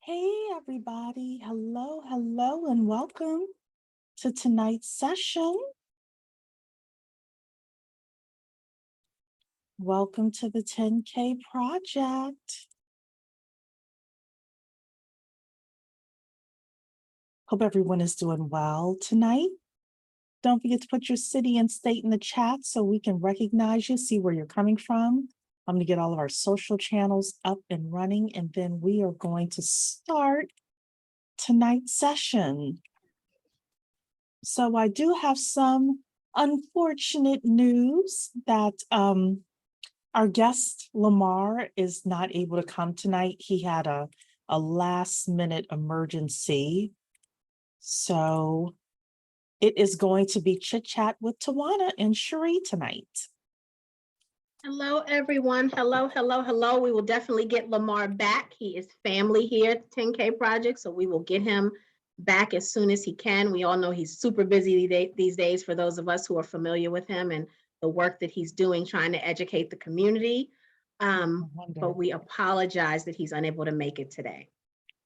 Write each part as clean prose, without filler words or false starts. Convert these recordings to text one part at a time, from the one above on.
Hey, everybody. Hello, hello, and welcome to tonight's session. Welcome to the 10K project. Hope everyone is doing well tonight. Don't forget to put your city and state in the chat so we can recognize you, see where you're coming from. I'm going to get all of our social channels up and running, and then we are going to start tonight's session. So I do have some unfortunate news that our guest Lamar is not able to come tonight. He had a last minute emergency. So it is going to be Chit Chat with Tawana and Cheree tonight. Hello, everyone. Hello, hello, hello. We will definitely get Lamar back. He is family here at the 10K Project, so we will get him back as soon as he can. We all know he's super busy these days for those of us who are familiar with him and the work that he's doing trying to educate the community. But we apologize that he's unable to make it today.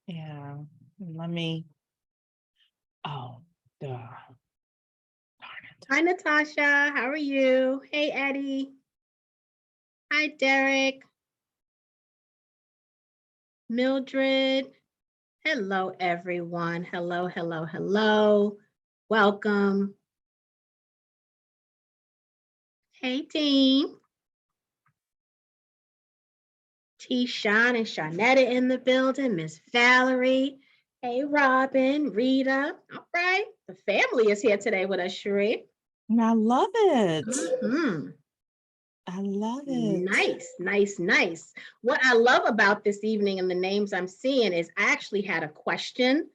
Yeah, let me, oh, duh. Darn it. Hi, Natasha. How are you? Hey, Eddie. Hi, Derek. Mildred. Hello, everyone. Hello, hello, hello. Welcome. Hey, team. T-Shawn and Shawnetta in the building. Miss Valerie. Hey, Robin, Rita. All right. The family is here today with us, Cheree. I love it. Mm-hmm. I love it. Nice, nice, nice. What I love about this evening and the names I'm seeing is I actually had a question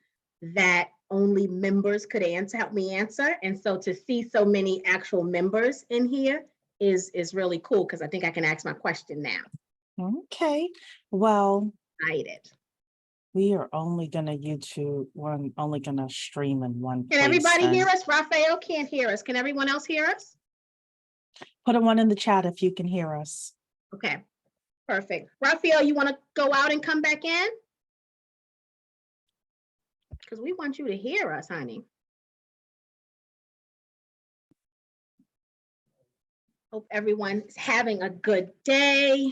that only members could help me answer. And so to see so many actual members in here is really cool because I think I can ask my question now. Okay, well, Excited. we are only gonna only gonna stream in one place. Can everybody hear us? Raphael can't hear us. Can everyone else hear us? Put a 1 in the chat if you can hear us. Okay, perfect. Raphael, you want to go out and come back in? Because we want you to hear us, honey. Hope everyone is having a good day.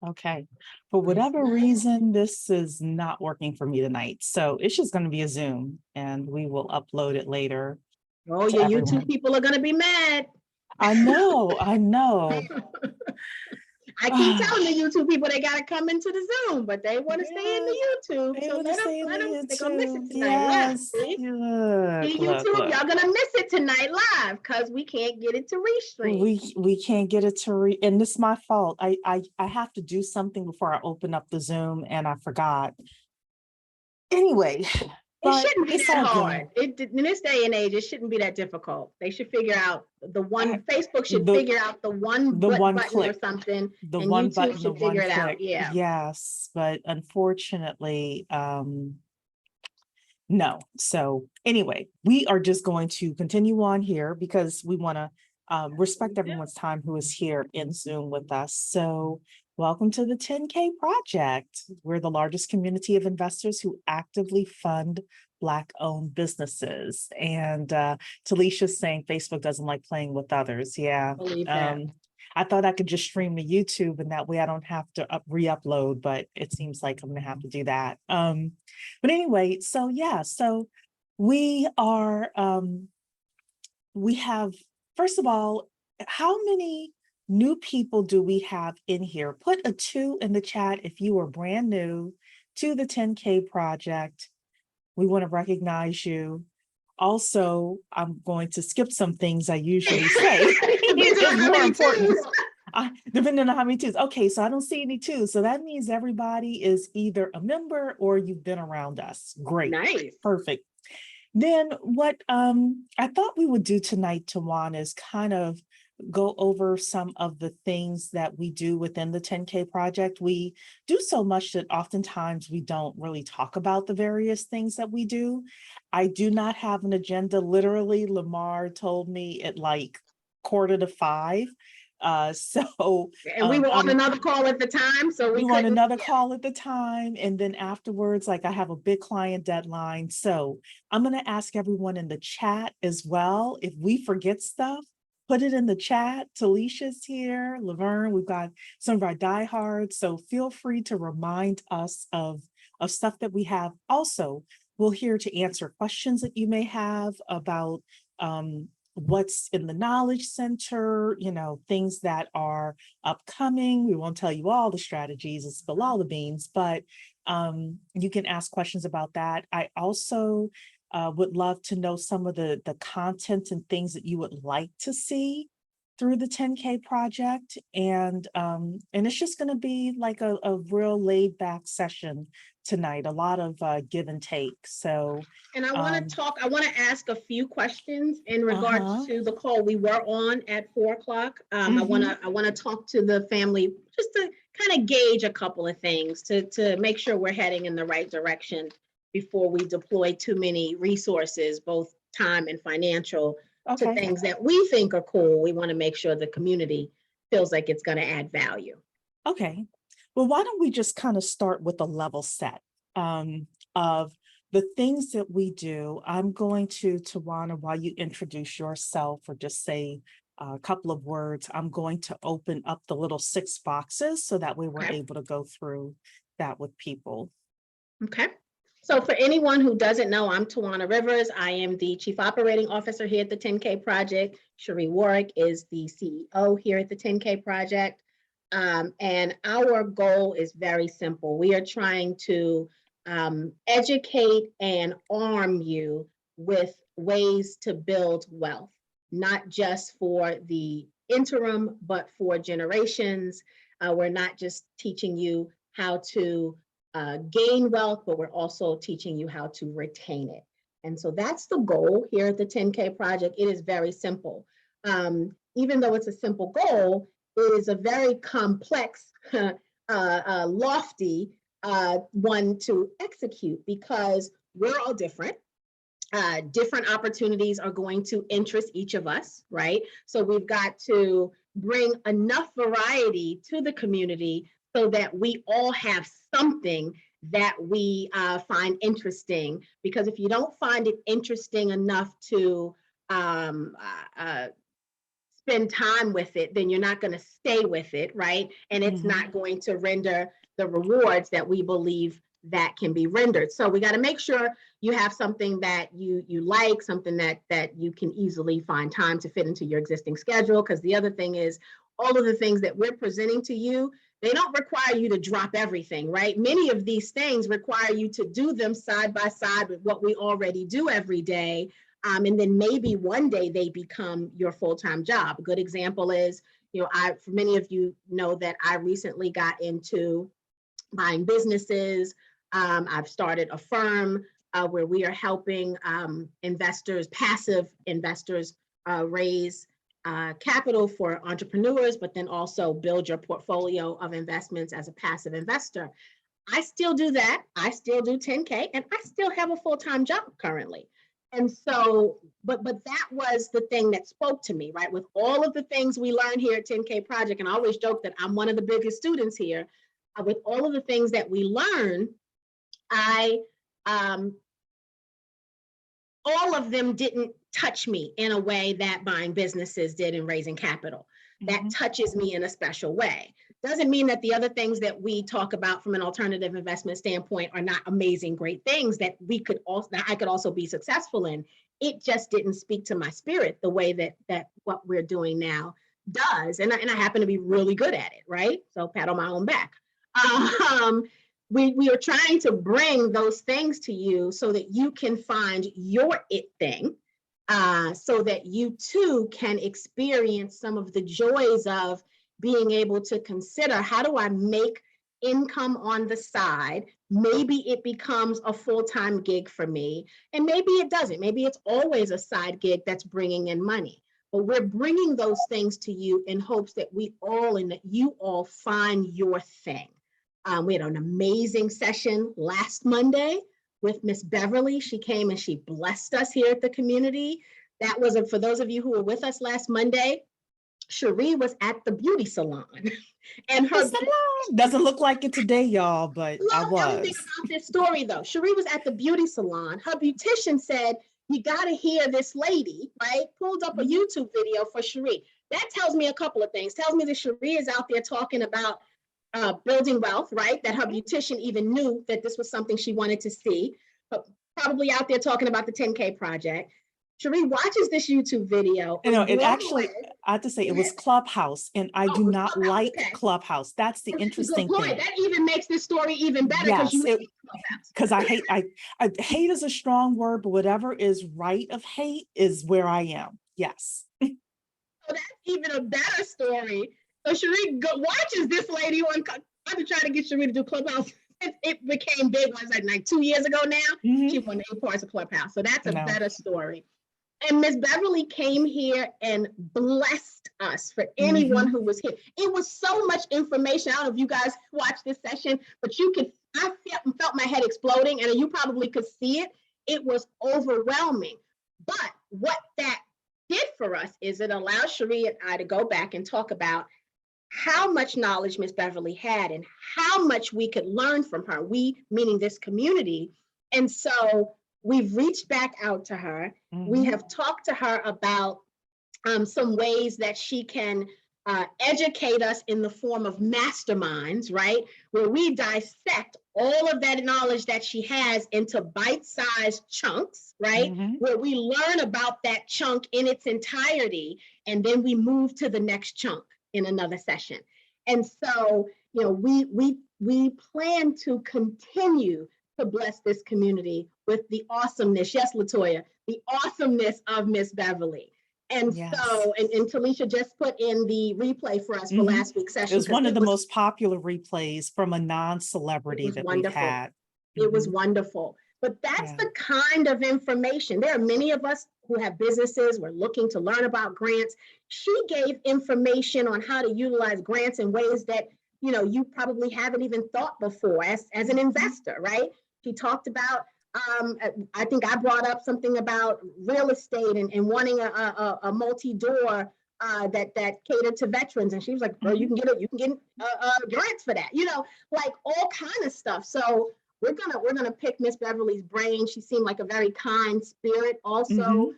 Okay, for whatever reason, this is not working for me tonight. So it's just going to be a Zoom and we will upload it later. Oh, your YouTube people are going to be mad. I know. I keep telling the YouTube people they got to come into the Zoom, but they want to stay in the YouTube. They so want to stay in the YouTube. They're going to miss it tonight. Yes. See, look, YouTube, y'all going to miss it tonight live because we can't get it to restream. We can't get it to and this is my fault. I have to do something before I open up the Zoom and I forgot. Anyway. It shouldn't be that hard. In this day and age, it shouldn't be that difficult. They should figure out Facebook should figure out the one button or something. The and one YouTube button, should figure it out. Yeah. Yes, but unfortunately, no. So anyway, we are just going to continue on here because we want to respect everyone's time who is here in Zoom with us. So welcome to the 10K Project. We're the largest community of investors who actively fund Black-owned businesses. And Talisha's saying Facebook doesn't like playing with others. Yeah. I thought I could just stream to YouTube and that way I don't have to re-upload, but it seems like I'm going to have to do that. But anyway, so yeah, so we are, we have, first of all, how many new people do we have in here? Put a 2 in the chat if you are brand new to the 10K Project. We want to recognize you. Also, I'm going to skip some things I usually say. It's more important. Depending on how many 2s. Okay, so I don't see any 2s. So that means everybody is either a member or you've been around us. Great. Nice. Perfect. Then what I thought we would do tonight, Tawana, is kind of go over some of the things that we do within the 10K Project. We do so much that oftentimes we don't really talk about the various things that we do. I do not have an agenda. Literally, Lamar told me at like 4:45. So And we were on I'm another call at the time, so we we want couldn't. another call at the time. And then afterwards, like I have a big client deadline. So I'm going to ask everyone in the chat as well. If we forget stuff, put it in the chat. Talicia's here, Laverne, we've got some of our diehards. So feel free to remind us of stuff that we have. Also, we're here to answer questions that you may have about what's in the Knowledge Center, things that are upcoming. We won't tell you all the strategies, it's below the beans, but you can ask questions about that. I also would love to know some of the content and things that you would like to see through the 10K project. And it's just going to be like a real laid back session tonight, a lot of give and take. So, and I want to ask a few questions in regards to the call we were on at 4 o'clock. I want to talk to the family just to kind of gauge a couple of things to make sure we're heading in the right direction before we deploy too many resources, both time and financial, to things that we think are cool. We want to make sure the community feels like it's going to add value. Okay. Well, why don't we just kind of start with a level set of the things that we do. I'm going to, Tawana, while you introduce yourself or just say a couple of words, I'm going to open up the little 6 boxes so that way we're able to go through that with people. Okay. So for anyone who doesn't know, I'm Tawana Rivers. I am the Chief Operating Officer here at the 10K Project. Cheree Warwick is the CEO here at the 10K Project. And our goal is very simple. We are trying to educate and arm you with ways to build wealth, not just for the interim, but for generations. We're not just teaching you how to gain wealth, but we're also teaching you how to retain it. And so that's the goal here at the 10K Project. It is very simple. Even though it's a simple goal, it is a very complex, lofty one to execute because we're all different. Different opportunities are going to interest each of us, right? So we've got to bring enough variety to the community so that we all have something that we find interesting. Because if you don't find it interesting enough to spend time with it, then you're not going to stay with it, right? And it's not going to render the rewards that we believe that can be rendered. So we got to make sure you have something that you like, something that you can easily find time to fit into your existing schedule. Because the other thing is, all of the things that we're presenting to you, they don't require you to drop everything, right? Many of these things require you to do them side by side with what we already do every day. And then maybe one day they become your full-time job. A good example is, for many of you know that I recently got into buying businesses. I've started a firm where we are helping investors, passive investors, raise capital for entrepreneurs, but then also build your portfolio of investments as a passive investor. I still do that. I still do 10K, and I still have a full-time job currently. And so, but that was the thing that spoke to me, right? With all of the things we learned here at 10K Project, and I always joke that I'm one of the biggest students here. With all of the things that we learn, all of them didn't touch me in a way that buying businesses did in raising capital. That touches me in a special way. Doesn't mean that the other things that we talk about from an alternative investment standpoint are not amazing, great things that I could also be successful in. It just didn't speak to my spirit the way that what we're doing now does. And I happen to be really good at it, right? So pat on my own back. We are trying to bring those things to you so that you can find your it thing, so that you too can experience some of the joys of being able to consider, how do I make income on the side? Maybe it becomes a full-time gig for me, and maybe it doesn't. Maybe it's always a side gig that's bringing in money. But we're bringing those things to you in hopes that we all and that you all find your thing. We had an amazing session last Monday with Miss Beverly. She came and she blessed us here at the community. That was, for those of you who were with us last Monday, Cheree was at the beauty salon and her Doesn't look like it today, y'all, but I love everything was. about this story though. Cheree was at the beauty salon. Her beautician said, you got to hear this lady, right? Pulled up a YouTube video for Cheree. That tells me a couple of things. Tells me that Cheree is out there talking about building wealth, right? That her beautician even knew that this was something she wanted to see, but probably out there talking about the 10K project. Cheree watches this YouTube video. You know, it actually, I have to say, it was Clubhouse, and I do not like Clubhouse. That's the interesting thing. That even makes this story even better because Yes, because I hate is a strong word, but whatever is right of hate is where I am. Yes. So that's even a better story. So Cheree watches this lady on. I've been trying to get Cheree to do Clubhouse. It became big. Was like 2 years ago now. She won 8 parts of Clubhouse. So that's a better story. And Miss Beverly came here and blessed us for anyone who was here. It was so much information. I don't know if you guys watched this session, but I felt my head exploding, and you probably could see it. It was overwhelming. But what that did for us is it allowed Cheree and I to go back and talk about how much knowledge Miss Beverly had and how much we could learn from her, we meaning this community. And so we've reached back out to her. We have talked to her about some ways that she can educate us in the form of masterminds, right? Where we dissect all of that knowledge that she has into bite-sized chunks, right? Where we learn about that chunk in its entirety, and then we move to the next chunk in another session. And so, you know, we plan to continue to bless this community with the awesomeness, yes, Latoya, the awesomeness of Miss Beverly. And so, and Talisha just put in the replay for us for last week's session. It was one of the most popular replays from a non-celebrity that we've had. It was wonderful. But that's the kind of information. There are many of us who have businesses, we're looking to learn about grants. She gave information on how to utilize grants in ways that, you know, you probably haven't even thought before as an investor, right? She talked about, I think I brought up something about real estate and wanting a multi-door that catered to veterans. And she was like, well, you can get grants for that, you know, like all kind of stuff. So we're gonna pick Miss Beverly's brain. She seemed like a very kind spirit, also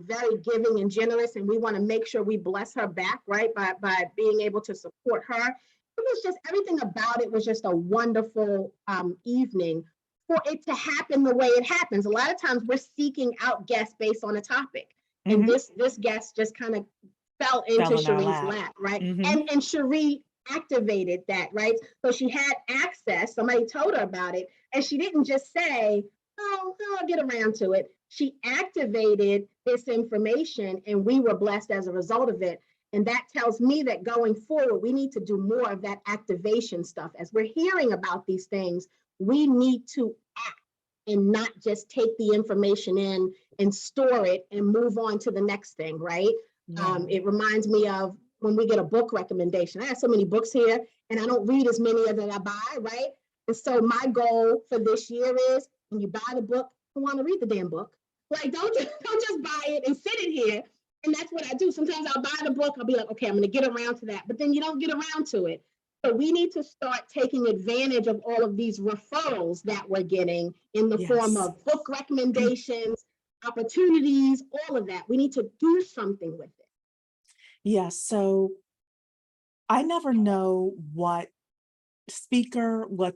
very giving and generous, and we want to make sure we bless her back, right, by being able to support her. It was just, everything about it was just a wonderful evening for it to happen the way it happens. A lot of times we're seeking out guests based on a topic, and this guest just kind of fell into Cheree's lap, right? And Cheree activated that, right? So she had access. Somebody told her about it, and she didn't just say, oh, I'll get around to it. She activated this information, and we were blessed as a result of it. And that tells me that going forward, we need to do more of that activation stuff. As we're hearing about these things, we need to act and not just take the information in and store it and move on to the next thing, right? It reminds me of when we get a book recommendation. I have so many books here, and I don't read as many as I buy, right? And so my goal for this year is, when you buy the book, I want to read the damn book. Like, don't just buy it and sit it here. And that's what I do. Sometimes I'll buy the book, I'll be like, okay, I'm going to get around to that. But then you don't get around to it. So we need to start taking advantage of all of these referrals that we're getting in the form of book recommendations, opportunities, all of that. We need to do something with it. Yes. So I never know what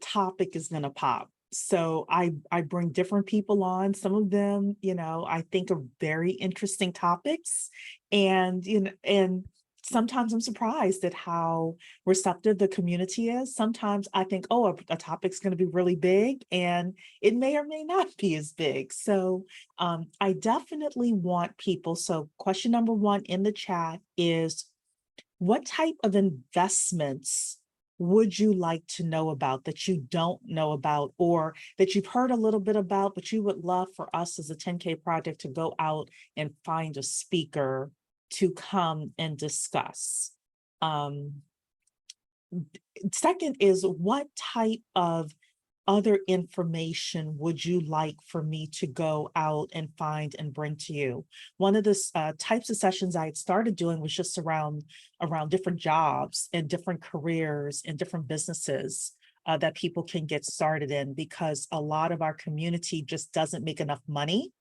topic is going to pop. So I bring different people on. Some of them, you know, I think are very interesting topics, and, you know, and sometimes I'm surprised at how receptive the community is. Sometimes I think, oh, a topic's going to be really big, and it may or may not be as big. So I definitely want people. So question number 1 in the chat is, what type of investments would you like to know about that you don't know about, or that you've heard a little bit about, but you would love for us as a 10K project to go out and find a speaker to come and discuss? Second is, what type of other information would you like for me to go out and find and bring to you? One of the types of sessions I had started doing was just around different jobs and different careers and different businesses that people can get started in, because a lot of our community just doesn't make enough money.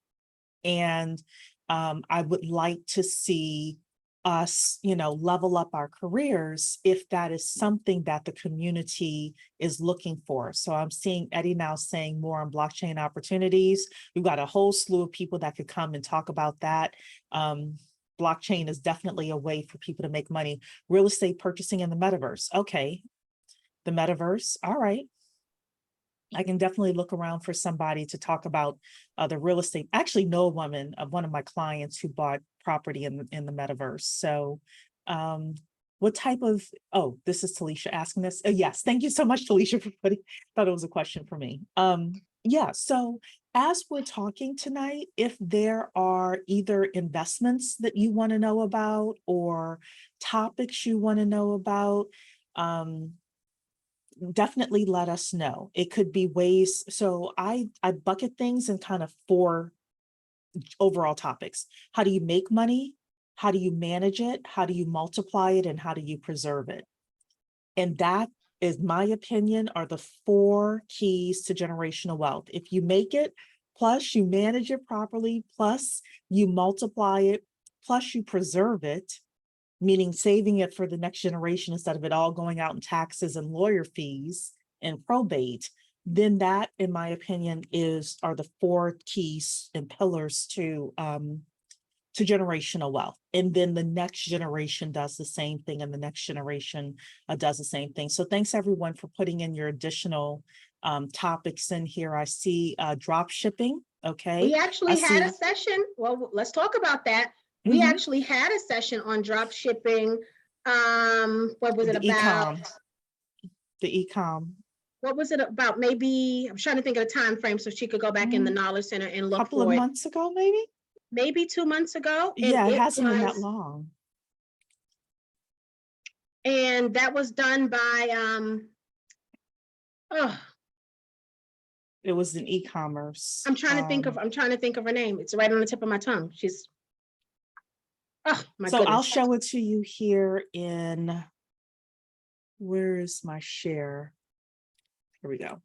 And I would like to see us, level up our careers if that is something that the community is looking for. So I'm seeing Eddie now saying more on blockchain opportunities. We've got a whole slew of people that could come and talk about that. Blockchain is definitely a way for people to make money. Real estate purchasing in the metaverse. Okay, the metaverse. All right. I can definitely look around for somebody to talk about the real estate. I actually know a woman, one of my clients, who bought property in the metaverse. So what type of, oh, this is Talisha asking this. Yes, thank you so much, Talisha, for thought it was a question for me. Yeah, so as we're talking tonight, if there are either investments that you want to know about or topics you want to know about, definitely let us know. It could be ways. So I bucket things in kind of 4 overall topics. How do you make money? How do you manage it? How do you multiply it? And how do you preserve it? And that is, my opinion, are the 4 keys to generational wealth. If you make it, plus you manage it properly, plus you multiply it, plus you preserve it, meaning saving it for the next generation instead of it all going out in taxes and lawyer fees and probate, then that, in my opinion, are the 4 keys and pillars to generational wealth. And then the next generation does the same thing, and the next generation does the same thing. So thanks everyone for putting in your additional topics in here. I see drop shipping. Okay. We actually had a session. Well, let's talk about that. We actually had a session on drop shipping. What was it about? The e-com. What was it about? Maybe I'm trying to think of the time frame so she could go back in the Knowledge Center and look for it. A couple of months ago, maybe? Maybe 2 months ago. Yeah, it hasn't been that long. And that was done by it was an e-commerce. I'm trying to think of her name. It's right on the tip of my tongue. She's my goodness. I'll show it to you here in, where is my share? Here we go.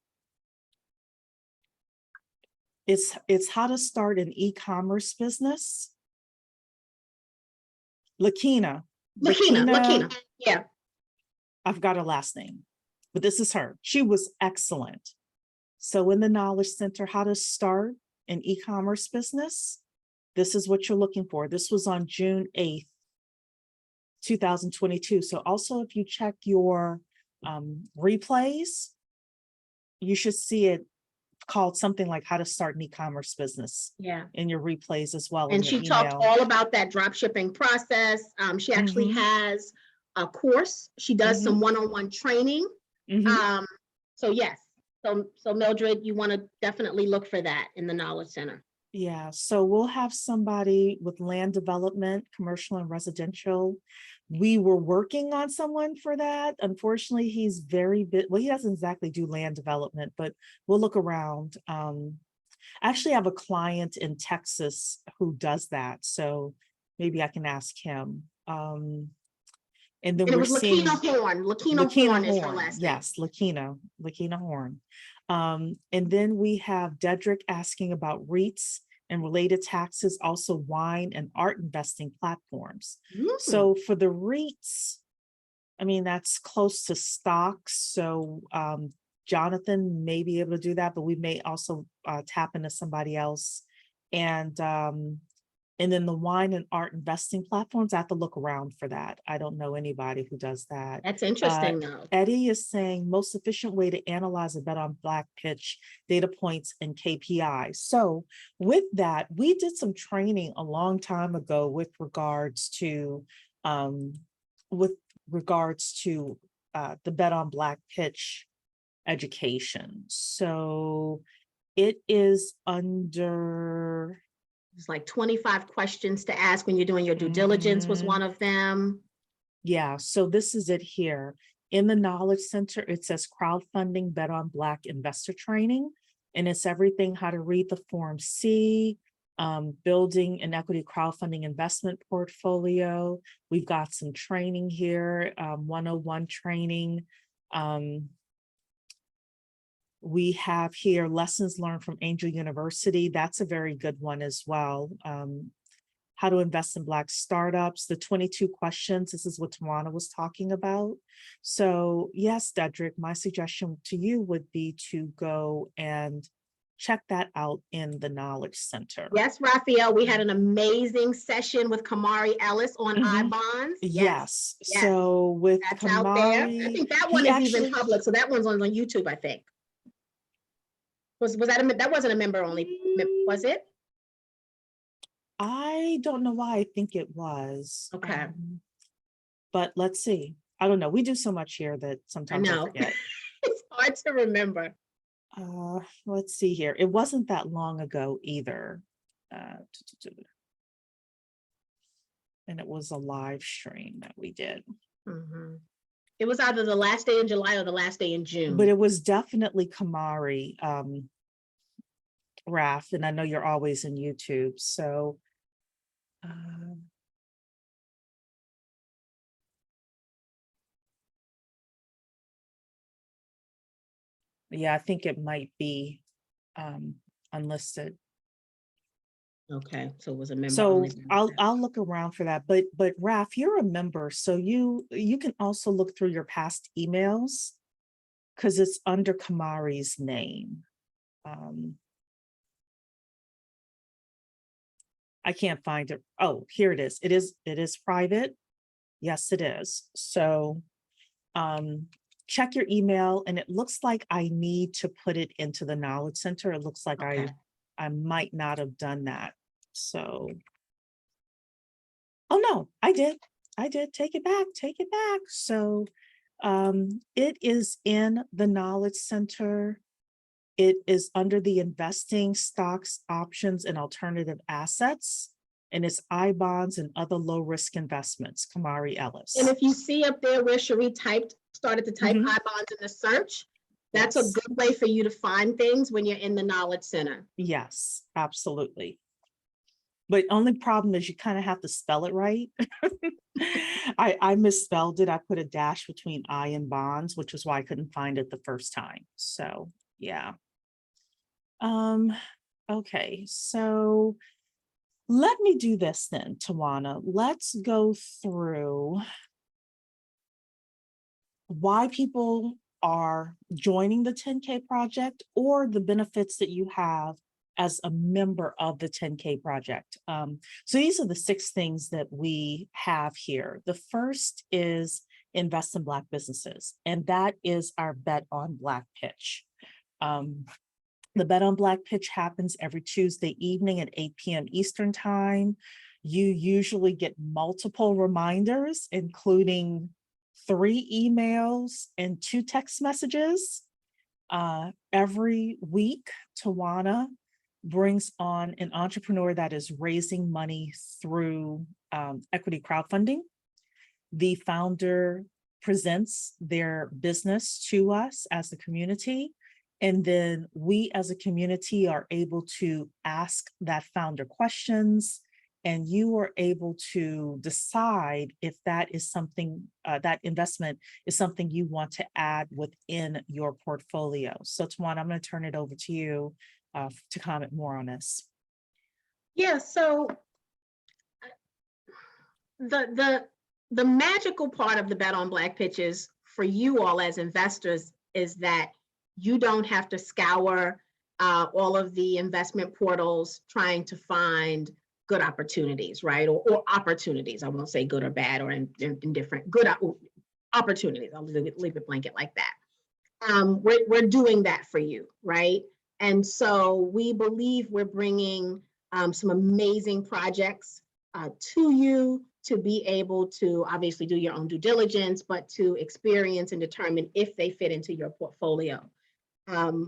It's how to start an e-commerce business. Lakina. Yeah. I've got her last name, but this is her. She was excellent. So in the Knowledge Center, how to start an e-commerce business. This is what you're looking for. This was on June 8th, 2022. So also, if you check your replays, you should see it called something like how to start an e-commerce business. Yeah. In your replays as well. And she talked all about that drop shipping process. She actually has a course. She does some one-on-one training. So yes. So Mildred, you want to definitely look for that in the Knowledge Center. Yeah, so we'll have somebody with land development, commercial and residential. We were working on someone for that. Unfortunately, he's very well, he doesn't exactly do land development, but we'll look around. I actually have a client in Texas who does that, so maybe I can ask him. And then we're seeing Lakina Horn is her last name. Yes, Lakina Horn. And then we have Dedrick asking about REITs and related taxes, also wine and art investing platforms. So for the REITs, I mean, that's close to stocks. So Jonathan may be able to do that, but we may also tap into somebody else. And then the wine and art investing platforms, I have to look around for that. I don't know anybody who does that. That's interesting though. Eddie is saying most efficient way to analyze a bet on black pitch, data points and KPIs. So with that, we did some training a long time ago with regards to the bet on black pitch education. So it is under... It's like 25 questions to ask when you're doing your due diligence was one of them. Yeah, so this is it here. In the Knowledge Center, it says crowdfunding bet on Black investor training. And it's everything how to read the Form C, building an equity crowdfunding investment portfolio. We've got some training here, 101 training. We have here lessons learned from Angel University. That's a very good one as well. How to invest in Black startups, the 22 questions. This is what Tawana was talking about. So yes, Dedrick, my suggestion to you would be to go and check that out in the Knowledge Center. Yes, Raphael, we had an amazing session with Camari Ellis on Mhm. bonds. Yes. Yes. So with That's out there. I Camari, think that he one is actually- even public. So that one's on YouTube, I think. Was that that wasn't a member only, was it? I don't know why I think it was. Okay. But let's see. I don't know. We do so much here that I sometimes I know. forget. It's hard to remember. Let's see here. It wasn't that long ago either. And it was a live stream that we did. Mhm. It was either the last day in July or the last day in June. But it was definitely Camari, Raf, and I know you're always in YouTube. So yeah, I think it might be unlisted. Okay, so it was a member. So only. I'll look around for that. But Raf, you're a member, so you can also look through your past emails because it's under Camari's name. I can't find it. Oh, here it is. It is private. Yes, it is. So check your email, and it looks like I need to put it into the Knowledge Center. It looks like Okay. I might not have done that. So, oh no, I did. Take it back. So it is in the Knowledge Center. It is under the investing, stocks, options, and alternative assets. And it's bonds and other low risk investments, Camari Ellis. And if you see up there where Cheree started to type Mhm. bonds in the search, that's a Yes. good way for you to find things when you're in the Knowledge Center. Yes, absolutely. But only problem is you kind of have to spell it right. I misspelled it. I put a dash between I and bonds, which is why I couldn't find it the first time. So yeah. Okay, so let me do this then, Tawana. Let's go through why people are joining the 10K project or the benefits that you have as a member of the 10K project. So these are the 6 things that we have here. The first is invest in Black businesses, and that is our Bet on Black pitch. The Bet on Black pitch happens every Tuesday evening at 8 p.m. Eastern time. You usually get multiple reminders, including 3 emails and 2 text messages. Every week, Tawana brings on an entrepreneur that is raising money through equity crowdfunding. The founder presents their business to us as the community. And then we as a community are able to ask that founder questions, and you are able to decide if that is something, that investment is something you want to add within your portfolio. So Tawana, I'm going to turn it over to you to comment more on this. Yeah, so the magical part of the Bet on Black pitches for you all as investors is that you don't have to scour all of the investment portals trying to find good opportunities, right? Or opportunities. I won't say good or bad or indifferent. Good opportunities. I'll leave it blanket like that. We're doing that for you, right? And so we believe we're bringing some amazing projects to you to be able to obviously do your own due diligence, but to experience and determine if they fit into your portfolio.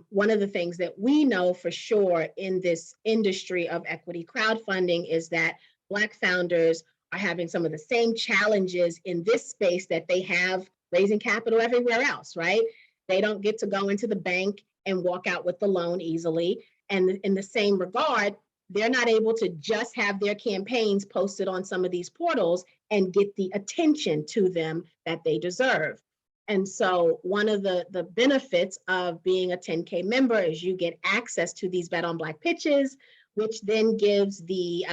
One of the things that we know for sure in this industry of equity crowdfunding is that Black founders are having some of the same challenges in this space that they have raising capital everywhere else, right? They don't get to go into the bank and walk out with the loan easily. And in the same regard, they're not able to just have their campaigns posted on some of these portals and get the attention to them that they deserve. And so one of the benefits of being a 10K member is you get access to these Bet on Black pitches, which then gives the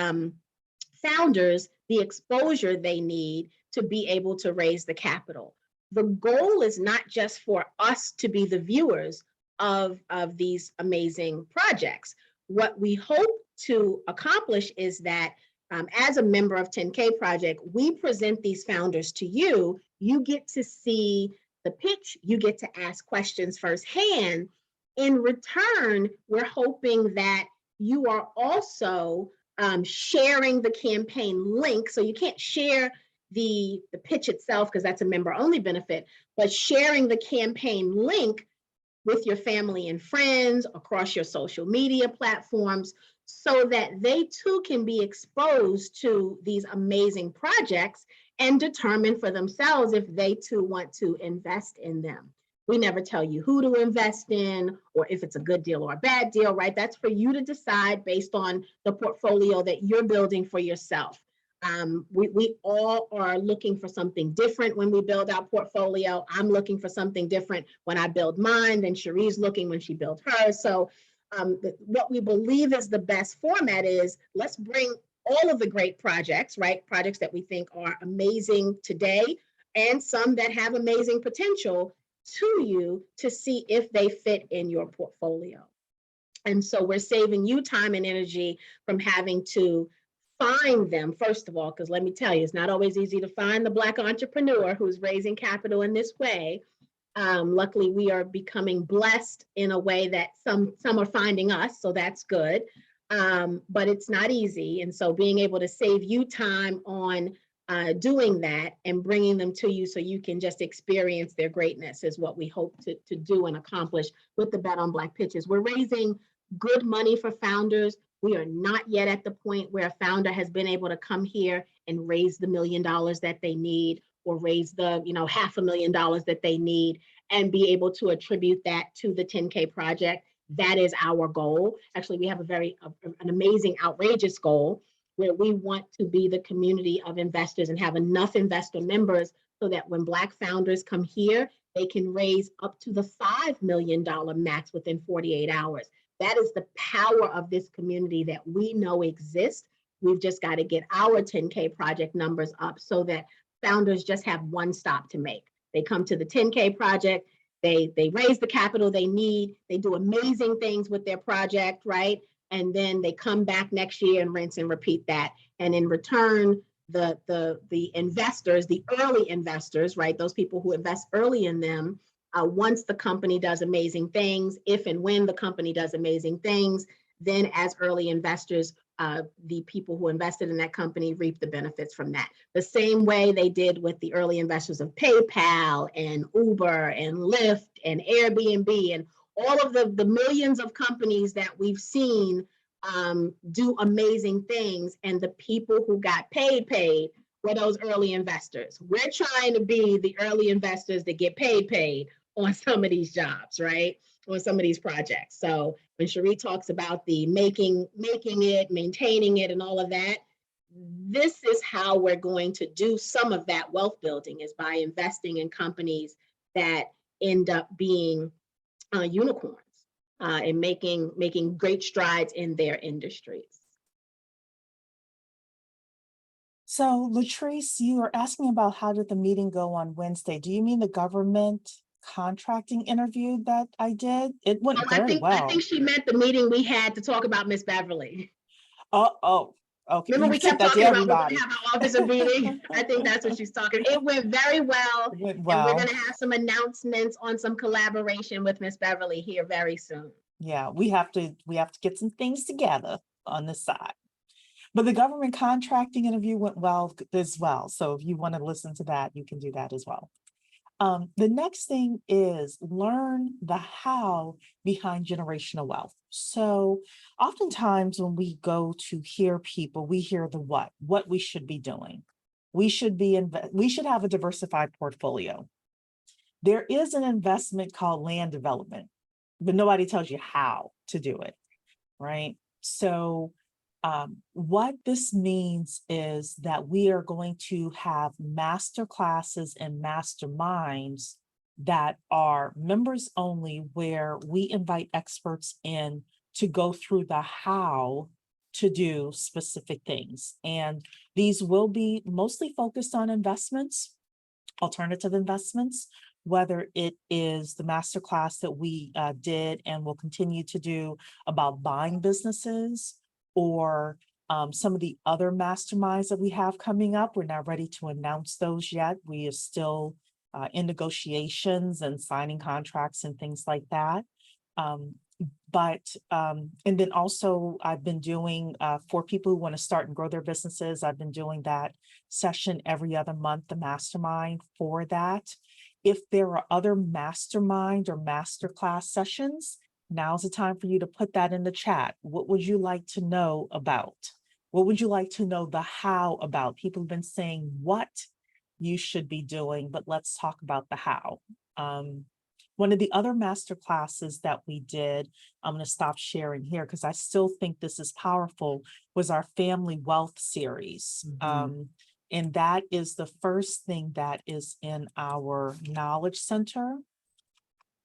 founders the exposure they need to be able to raise the capital. The goal is not just for us to be the viewers of these amazing projects. What we hope to accomplish is that as a member of 10K Project, we present these founders to you. You get to see the pitch, you get to ask questions firsthand. In return, we're hoping that you are also sharing the campaign link. So you can't share the pitch itself because that's a member-only benefit, but sharing the campaign link with your family and friends across your social media platforms so that they too can be exposed to these amazing projects and determine for themselves if they too want to invest in them. We never tell you who to invest in or if it's a good deal or a bad deal, right? That's for you to decide based on the portfolio that you're building for yourself. We all are looking for something different when we build our portfolio. I'm looking for something different when I build mine than Cheree's looking when she built hers. So what we believe is the best format is let's bring all of the great projects, right? Projects that we think are amazing today and some that have amazing potential to you to see if they fit in your portfolio. And so we're saving you time and energy from having to find them, first of all, because let me tell you, it's not always easy to find the Black entrepreneur who's raising capital in this way. Luckily, we are becoming blessed in a way that some are finding us, so that's good. But it's not easy. And so being able to save you time on doing that and bringing them to you so you can just experience their greatness is what we hope to do and accomplish with the Bet on Black pitches. We're raising good money for founders. We are not yet at the point where a founder has been able to come here and raise the $1 million that they need or raise the $500,000 that they need and be able to attribute that to the 10K project. That is our goal. Actually, we have an amazing, outrageous goal where we want to be the community of investors and have enough investor members so that when Black founders come here, they can raise up to the $5 million max within 48 hours. That is the power of this community that we know exists. We've just got to get our 10K project numbers up so that founders just have one stop to make. They come to the 10K project, they raise the capital they need, they do amazing things with their project, right? And then they come back next year and rinse and repeat that. And in return, the investors, the early investors, right? Those people who invest early in them, once the company does amazing things, if and when the company does amazing things, then as early investors, the people who invested in that company reap the benefits from that. The same way they did with the early investors of PayPal and Uber and Lyft and Airbnb and all of the millions of companies that we've seen do amazing things. And the people who got paid were those early investors. We're trying to be the early investors that get paid on some of these jobs, right? On some of these projects. So when Cheree talks about the making it, maintaining it, and all of that, this is how we're going to do some of that wealth building is by investing in companies that end up being unicorns and making great strides in their industries. So Latrice, you are asking about how did the meeting go on Wednesday? Do you mean the government contracting interview that I did? It went very well. I think she meant the meeting we had to talk about Miss Beverly. Oh, okay. Remember we kept talking about when we have our officer meeting? I think that's what she's talking. It went very well. It went And well. we're going to have some announcements on some collaboration with Miss Beverly here very soon. Yeah, we have to get some things together on this side. But the government contracting interview went well as well. So if you want to listen to that, you can do that as well. The next thing is learn the how behind generational wealth. So oftentimes when we go to hear people, we hear the what we should be doing. We should have a diversified portfolio. There is an investment called land development, but nobody tells you how to do it, right? So what this means is that we are going to have master classes and masterminds that are members only, where we invite experts in to go through the how to do specific things. And these will be mostly focused on investments, alternative investments, whether it is the masterclass that we did and will continue to do about buying businesses, or some of the other masterminds that we have coming up. We're not ready to announce those yet. We are still in negotiations and signing contracts and things like that. And then also I've been doing for people who want to start and grow their businesses, I've been doing that session every other month, the mastermind for that. If there are other mastermind or masterclass sessions, now's the time for you to put that in the chat. What would you like to know about? What would you like to know the how about? People have been saying what you should be doing, but let's talk about the how. One of the other master classes that we did, I'm going to stop sharing here because I still think this is powerful, was our family wealth series. And that is the first thing that is in our knowledge center,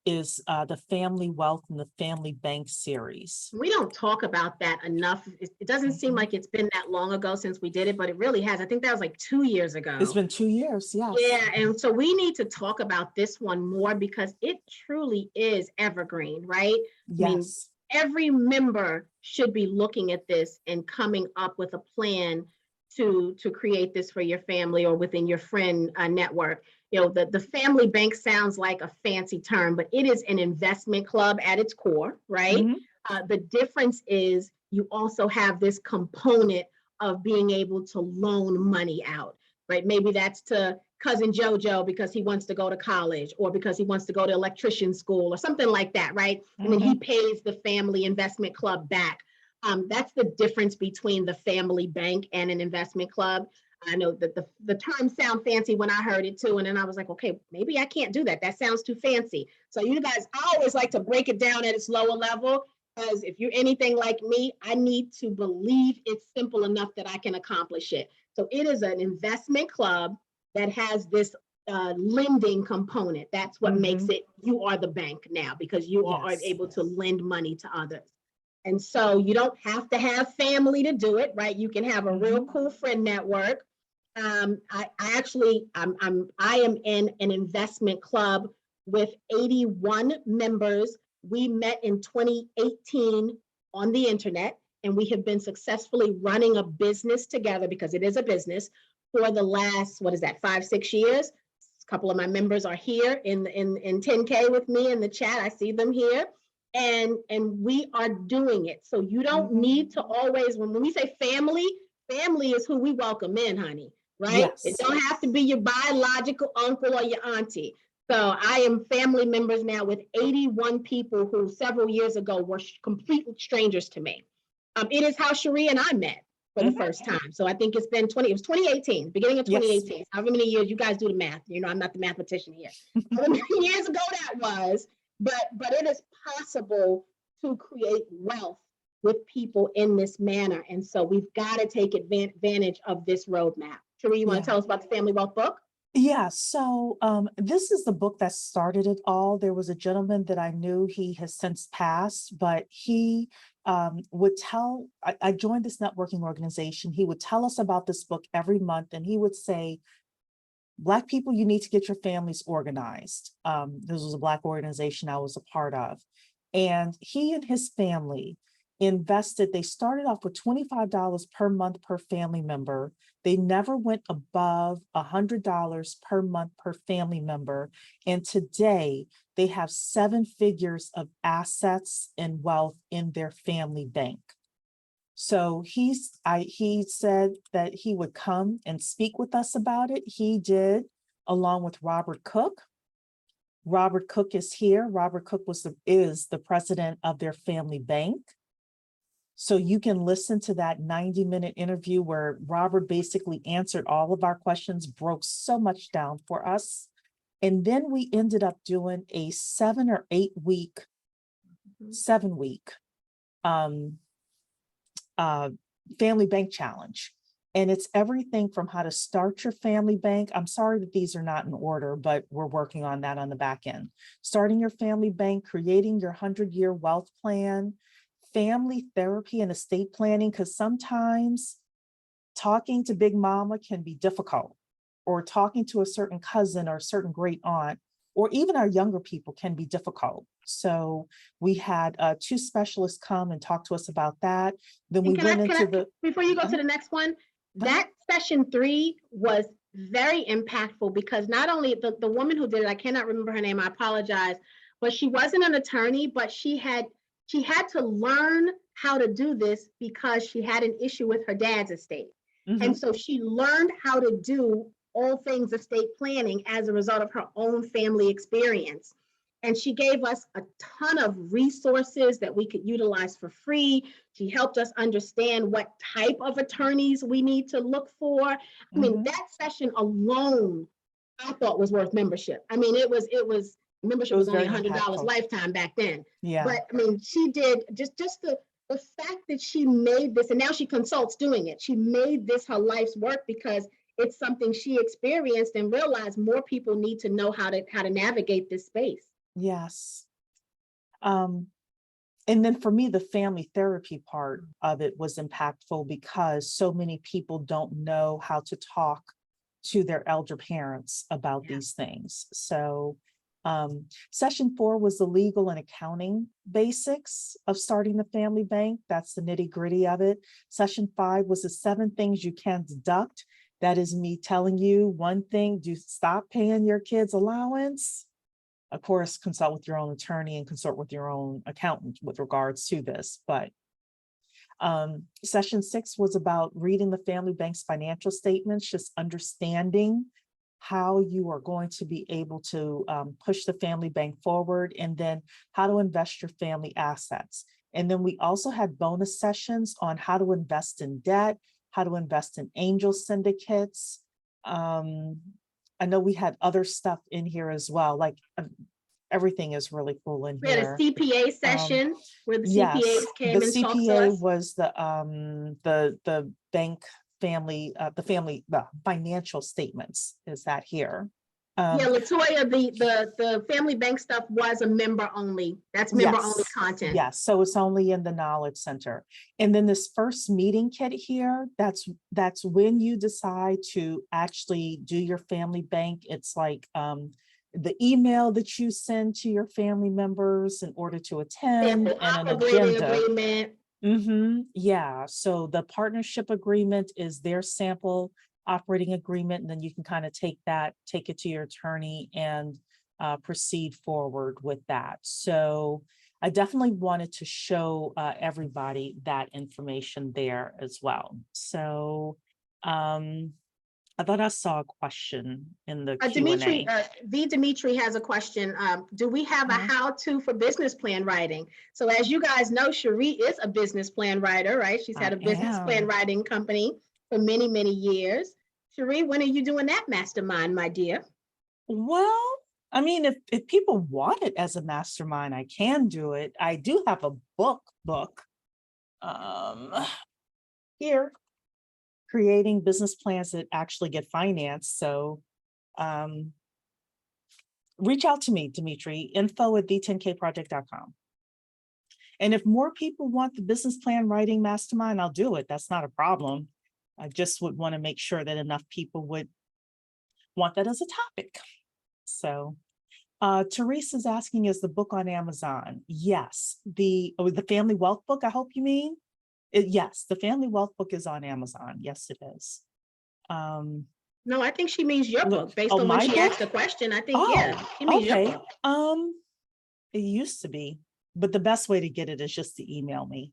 is the family wealth and the family bank series. We don't talk about that enough. It doesn't seem like it's been that long ago since we did it, but it really has. I think that was like 2 years ago. It's been 2 years, yes. Yeah, and so we need to talk about this one more because it truly is evergreen, right? Yes. I mean, every member should be looking at this and coming up with a plan to create this for your family or within your friend network. You know, the family bank sounds like a fancy term, but it is an investment club at its core, right? The difference is you also have this component of being able to loan money out, right? Maybe that's to cousin Jojo because he wants to go to college, or because he wants to go to electrician school or something like that, right? And then he pays the family investment club back. That's the difference between the family bank and an investment club. I know that the term sound fancy when I heard it too. And then I was like, okay, maybe I can't do that. That sounds too fancy. So you guys, I always like to break it down at its lower level, because if you're anything like me, I need to believe it's simple enough that I can accomplish it. So it is an investment club that has this lending component. That's what makes it, you are the bank now, because you are able to lend money to others. And so you don't have to have family to do it, right? You can have a real cool friend network. I am in an investment club with 81 members. We met in 2018 on the internet, and we have been successfully running a business together, because it is a business, for the last, 5-6 years. A couple of my members are here in 10K with me in the chat. I see them here. And we are doing it. So you don't need to always, when we say family is who we welcome in, honey, right? Yes. It don't have to be your biological uncle or your auntie. So I am family members now with 81 people who several years ago were complete strangers to me. It is how Cheree and I met for the first time. So I think it was 2018, beginning of 2018. Yes. However many years, you guys do the math. You know, I'm not the mathematician here. However many years ago that was. But it is possible to create wealth with people in this manner. And so we've got to take advantage of this roadmap. Cheree, you want to tell us about the Family Wealth book? Yeah, so this is the book that started it all. There was a gentleman that I knew, he has since passed, but he would tell, I joined this networking organization. He would tell us about this book every month, and he would say, Black people, you need to get your families organized. This was a Black organization I was a part of. And he and his family invested, they started off with $25 per month per family member. They never went above $100 per month per family member. And today they have 7 figures of assets and wealth in their family bank. So he said that he would come and speak with us about it. He did, along with Robert Cook. Robert Cook is here. Robert Cook is the president of their family bank. So you can listen to that 90-minute interview where Robert basically answered all of our questions, broke so much down for us. And then we ended up doing a 7 or 8 week, 7-week family bank challenge. And it's everything from how to start your family bank. I'm sorry that these are not in order, but we're working on that on the back end. Starting your family bank, creating your 100-year wealth plan, family therapy and estate planning, because sometimes talking to Big Mama can be difficult, or talking to a certain cousin or a certain great aunt, or even our younger people can be difficult. So we had 2 specialists come and talk to us about that. Then we went into the— before you go to the next one, that session 3 was very impactful, because not only the woman who did it, I cannot remember her name, I apologize, but she wasn't an attorney, but she had to learn how to do this because she had an issue with her dad's estate. And so she learned how to do all things estate planning as a result of her own family experience. And she gave us a ton of resources that we could utilize for free. She helped us understand what type of attorneys we need to look for. I mean, that session alone, I thought was worth membership. I mean, it was membership was only $100 lifetime back then. Yeah. But I mean, she did just the fact that she made this, and now she consults doing it. She made this her life's work because it's something she experienced and realized more people need to know how to navigate this space. Yes. And then for me, the family therapy part of it was impactful because so many people don't know how to talk to their elder parents about these things. So session 4 was the legal and accounting basics of starting the family bank. That's the nitty-gritty of it. Session 5 was the 7 things you can deduct. That is me telling you one thing: do stop paying your kids' allowance. Of course, consult with your own attorney and consult with your own accountant with regards to this. But session 6 was about reading the family bank's financial statements, just understanding how you are going to be able to push the family bank forward, and then how to invest your family assets. And then we also had bonus sessions on how to invest in debt, how to invest in angel syndicates. I know we had other stuff in here as well, like everything is really cool in here. We had a CPA session where the CPAs came and talked to us. The CPA was the bank family, the financial statements is that here. Yeah, Latoya, the family bank stuff was a member only. That's member only content. Yes, so it's only in the Knowledge Center. And then this first meeting kit here, that's when you decide to actually do your family bank. It's like the email that you send to your family members in order to attend, and an agenda. Yeah, so the partnership agreement is their sample operating agreement, and then you can kind of take it to your attorney and proceed forward with that. So I definitely wanted to show everybody that information there as well. So I thought I saw a question in the Q&A. Dimitri has a question. Do we have a how-to for business plan writing? So as you guys know, Cheree is a business plan writer, right? She's had a business plan writing company for many, many years. Cheree, when are you doing that mastermind, my dear? Well, I mean, if people want it as a mastermind, I can do it. I do have a book here, creating business plans that actually get financed. So reach out to me, Dimitri, info@the10kproject.com. And if more people want the business plan writing mastermind, I'll do it. That's not a problem. I just would want to make sure that enough people would want that as a topic. So Teresa is asking, is the book on Amazon? Yes. The Family Wealth book, I hope you mean? Yes, the Family Wealth book is on Amazon. Yes, it is. No, I think she means your book. Based on when she asked the question, I think, she means your book. It used to be, but the best way to get it is just to email me.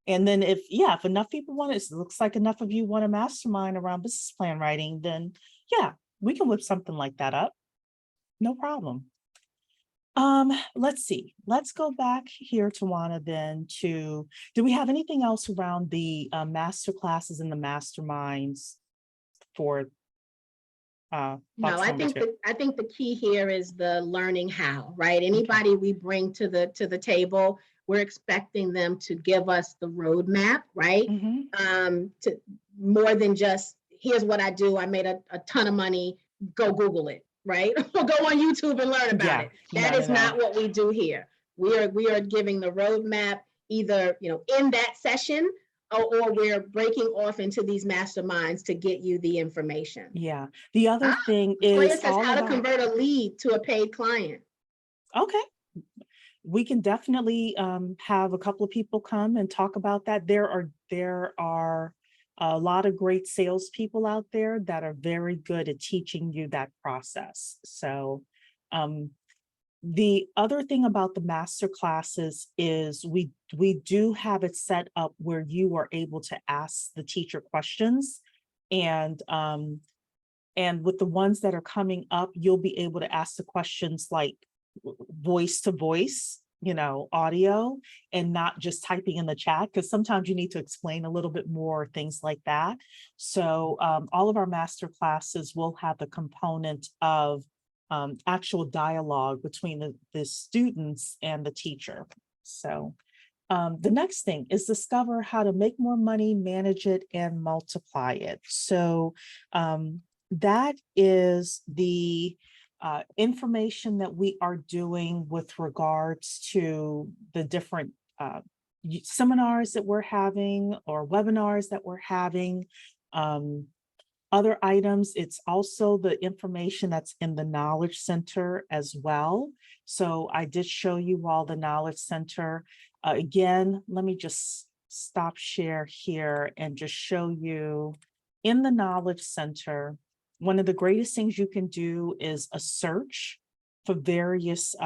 And then if enough people want it, it looks like enough of you want a mastermind around business plan writing, then yeah, we can whip something like that up. No problem. Let's see. Let's go back here, Tawana, then do we have anything else around the master classes and the masterminds for No, thoughts I number think two? I think the key here is the learning how, right? Anybody we bring to the table, we're expecting them to give us the roadmap, right? Mhm. To more than just here's what I do. I made a ton of money. Go Google it, right? Or go on YouTube and learn about Yeah, it. no, That no, is no. not what we do here. We are giving the roadmap either in that session, or we're breaking off into these masterminds to get you the information. Yeah. The other Ah, thing Toya is says all how of to our, convert a lead to a paid client. okay, we can definitely have a couple of people come and talk about that. There are a lot of great salespeople out there that are very good at teaching you that process. So um, the other thing about the master classes is we do have it set up where you are able to ask the teacher questions, and with the ones that are coming up, you'll be able to ask the questions like voice to voice, audio, and not just typing in the chat, because sometimes you need to explain a little bit more, things like that. So all of our master classes will have the component of actual dialogue between the students and the teacher. So the next thing is discover how to make more money, manage it, and multiply it. So that is the information that we are doing with regards to the different seminars that we're having or webinars that we're having. Other items, it's also the information that's in the Knowledge Center as well. So I did show you all the Knowledge Center. Again, let me just stop share here and just show you in the Knowledge Center. One of the greatest things you can do is a search for various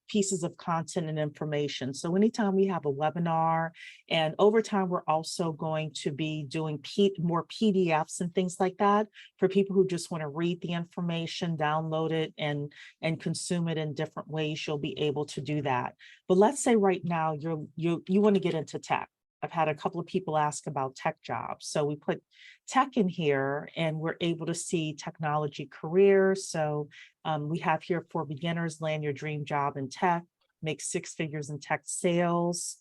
pieces of content and information. So anytime we have a webinar, and over time, we're also going to be doing more PDFs and things like that for people who just want to read the information, download it, and consume it in different ways. You'll be able to do that. But let's say right now you want to get into tech. I've had a couple of people ask about tech jobs. So we put tech in here and we're able to see technology careers. So we have here for beginners, land your dream job in tech, make 6 figures in tech sales.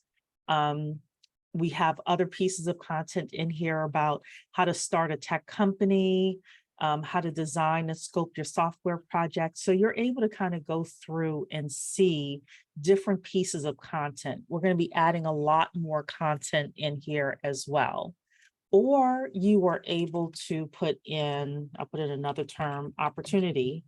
We have other pieces of content in here about how to start a tech company, how to design and scope your software project. So you're able to kind of go through and see different pieces of content. We're going to be adding a lot more content in here as well. Or you are able to put in, I'll put in another term, opportunity,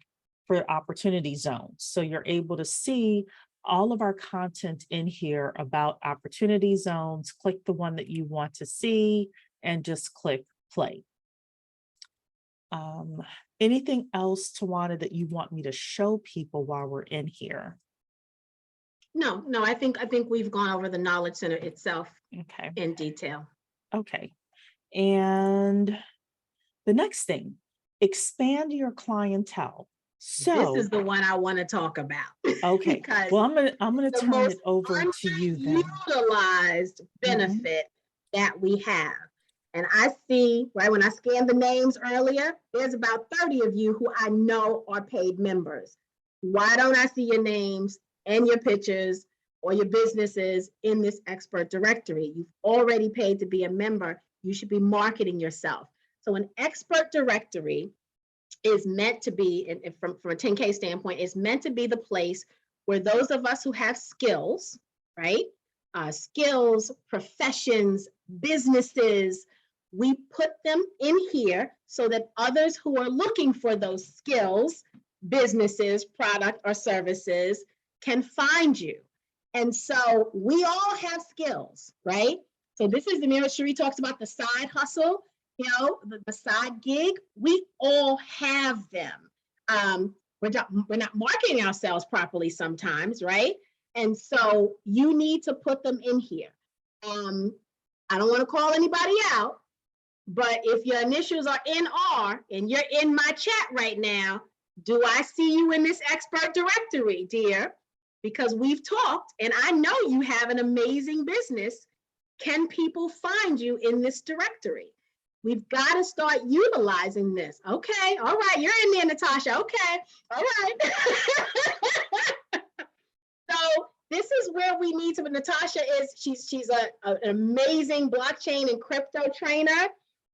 for opportunity zones. So you're able to see all of our content in here about opportunity zones. Click the one that you want to see and just click play. Anything else, Tawana, that you want me to show people while we're in here? No, I think we've gone over the Knowledge Center itself in detail. Okay. And the next thing, expand your clientele. So this is the one I want to talk about. Okay. Well, I'm gonna turn it over to you then. Utilized benefit that we have. And I see, right, when I scanned the names earlier, there's about 30 of you who I know are paid members. Why don't I see your names and your pictures or your businesses in this expert directory? You've already paid to be a member. You should be marketing yourself. So an expert directory is meant to be, and from a 10K standpoint, is meant to be the place where those of us who have skills, right? Skills, professions, businesses, we put them in here so that others who are looking for those skills, businesses, product, or services can find you. And so we all have skills, right? So this is the mirror. Cheree talks about the side hustle, the side gig. We all have them. We're not marketing ourselves properly sometimes, right? And so you need to put them in here. I don't want to call anybody out, but if your initials are NR and you're in my chat right now, do I see you in this expert directory, dear? Because we've talked and I know you have an amazing business. Can people find you in this directory? We've got to start utilizing this. Okay, all right, you're in there, Natasha. Okay, all right. So this is where we need to. Natasha is she's an amazing blockchain and crypto trainer.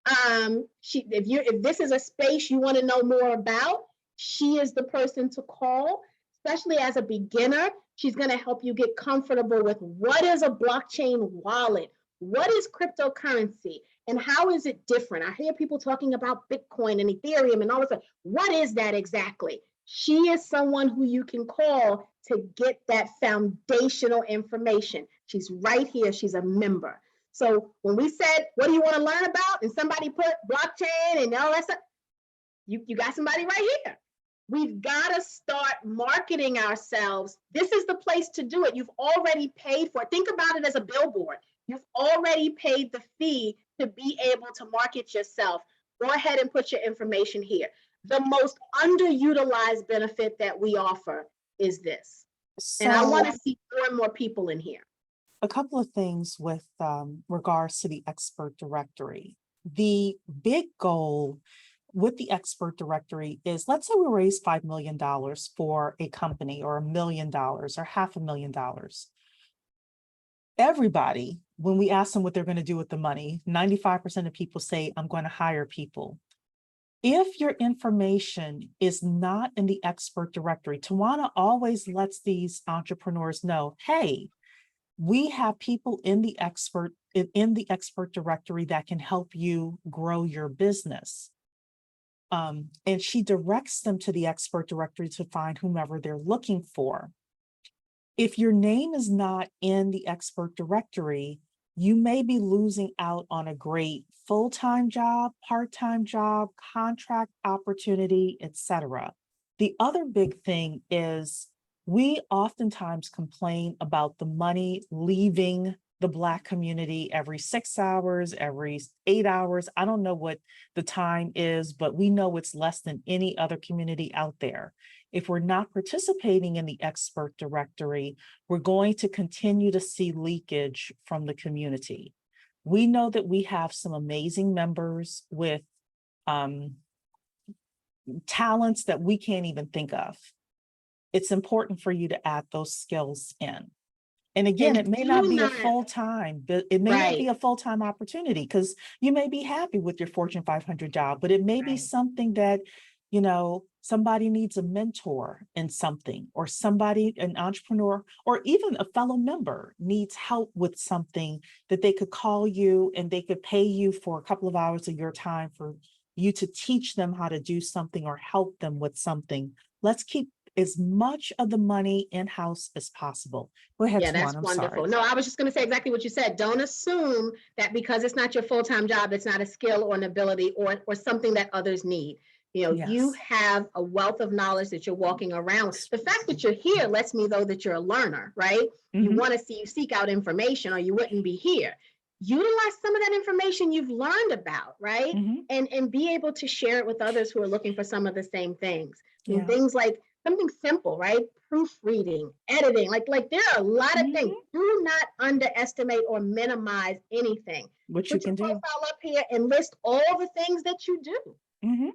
If this is a space you want to know more about, she is the person to call, especially as a beginner. She's going to help you get comfortable with what is a blockchain wallet, what is cryptocurrency, and how is it different. I hear people talking about Bitcoin and Ethereum and all this. What is that exactly? She is someone who you can call to get that foundational information. She's right here. She's a member. So when we said, what do you want to learn about? And somebody put blockchain and all that stuff, you got somebody right here. We've got to start marketing ourselves. This is the place to do it. You've already paid for it. Think about it as a billboard. You've already paid the fee to be able to market yourself. Go ahead and put your information here. The most underutilized benefit that we offer is this. And I want to see more and more people in here. A couple of things with regards to the expert directory. The big goal with the expert directory is, let's say we raise $5 million for a company, or $1 million or $500,000. Everybody, when we ask them what they're going to do with the money, 95% of people say, I'm going to hire people. If your information is not in the expert directory, Tawana always lets these entrepreneurs know, hey, we have people in the expert directory that can help you grow your business. And she directs them to the expert directory to find whomever they're looking for. If your name is not in the expert directory, you may be losing out on a great full-time job, part-time job, contract opportunity, etc. The other big thing is, we oftentimes complain about the money leaving the Black community every 6 hours, every 8 hours. I don't know what the time is, but we know it's less than any other community out there. If we're not participating in the expert directory, we're going to continue to see leakage from the community. We know that we have some amazing members with talents that we can't even think of. It's important for you to add those skills in. And again, it may not be a full-time, but it may not be a full-time opportunity, because you may be happy with your Fortune 500 job, but it may be something that, you know, somebody needs a mentor in something, or somebody, an entrepreneur, or even a fellow member needs help with something, that they could call you and they could pay you for a couple of hours of your time for you to teach them how to do something or help them with something. Let's keep as much of the money in-house as possible. Go ahead, Yeah, that's Tawana, wonderful. No, I was just going to say exactly what you said. Don't assume that because it's not your full-time job, it's not a skill or an ability or something that others need. You know, you have a wealth of knowledge that you're walking around. The fact that you're here lets me know that you're a learner, right? You want to see, you seek out information, or you wouldn't be here. Utilize some of that information you've learned about, right? And be able to share it with others who are looking for some of the same things. I mean, things like something simple, right? Proofreading, editing, like there are a lot of things. Do not underestimate or minimize anything. What you can do. Put your profile up here and list all the things that you do.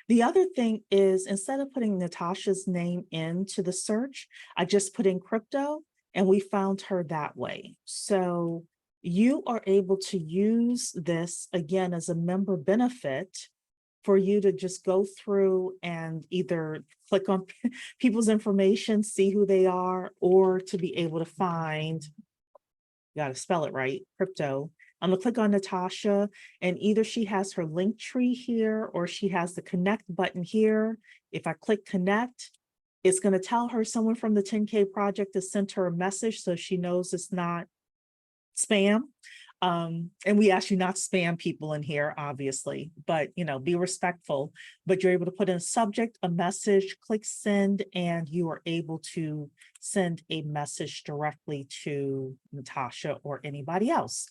The other thing is, instead of putting Natasha's name into the search, I just put in crypto and we found her that way. So you are able to use this again as a member benefit for you to just go through and either click on people's information, see who they are, or to be able to find, you got to spell it right, crypto. I'm gonna click on Natasha, and either she has her link tree here or she has the connect button here. If I click connect, it's gonna tell her someone from the 10K project has sent her a message, so she knows it's not spam. And we ask you not to spam people in here, obviously, but you know, be respectful. But you're able to put in a subject, a message, click send, and you are able to send a message directly to Natasha or anybody else.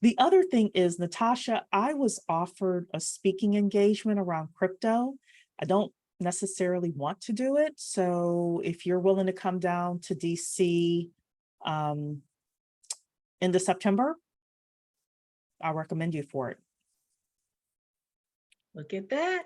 The other thing is, Natasha, I was offered a speaking engagement around crypto. I don't necessarily want to do it. So if you're willing to come down to DC into September, I recommend you for it. Look at that.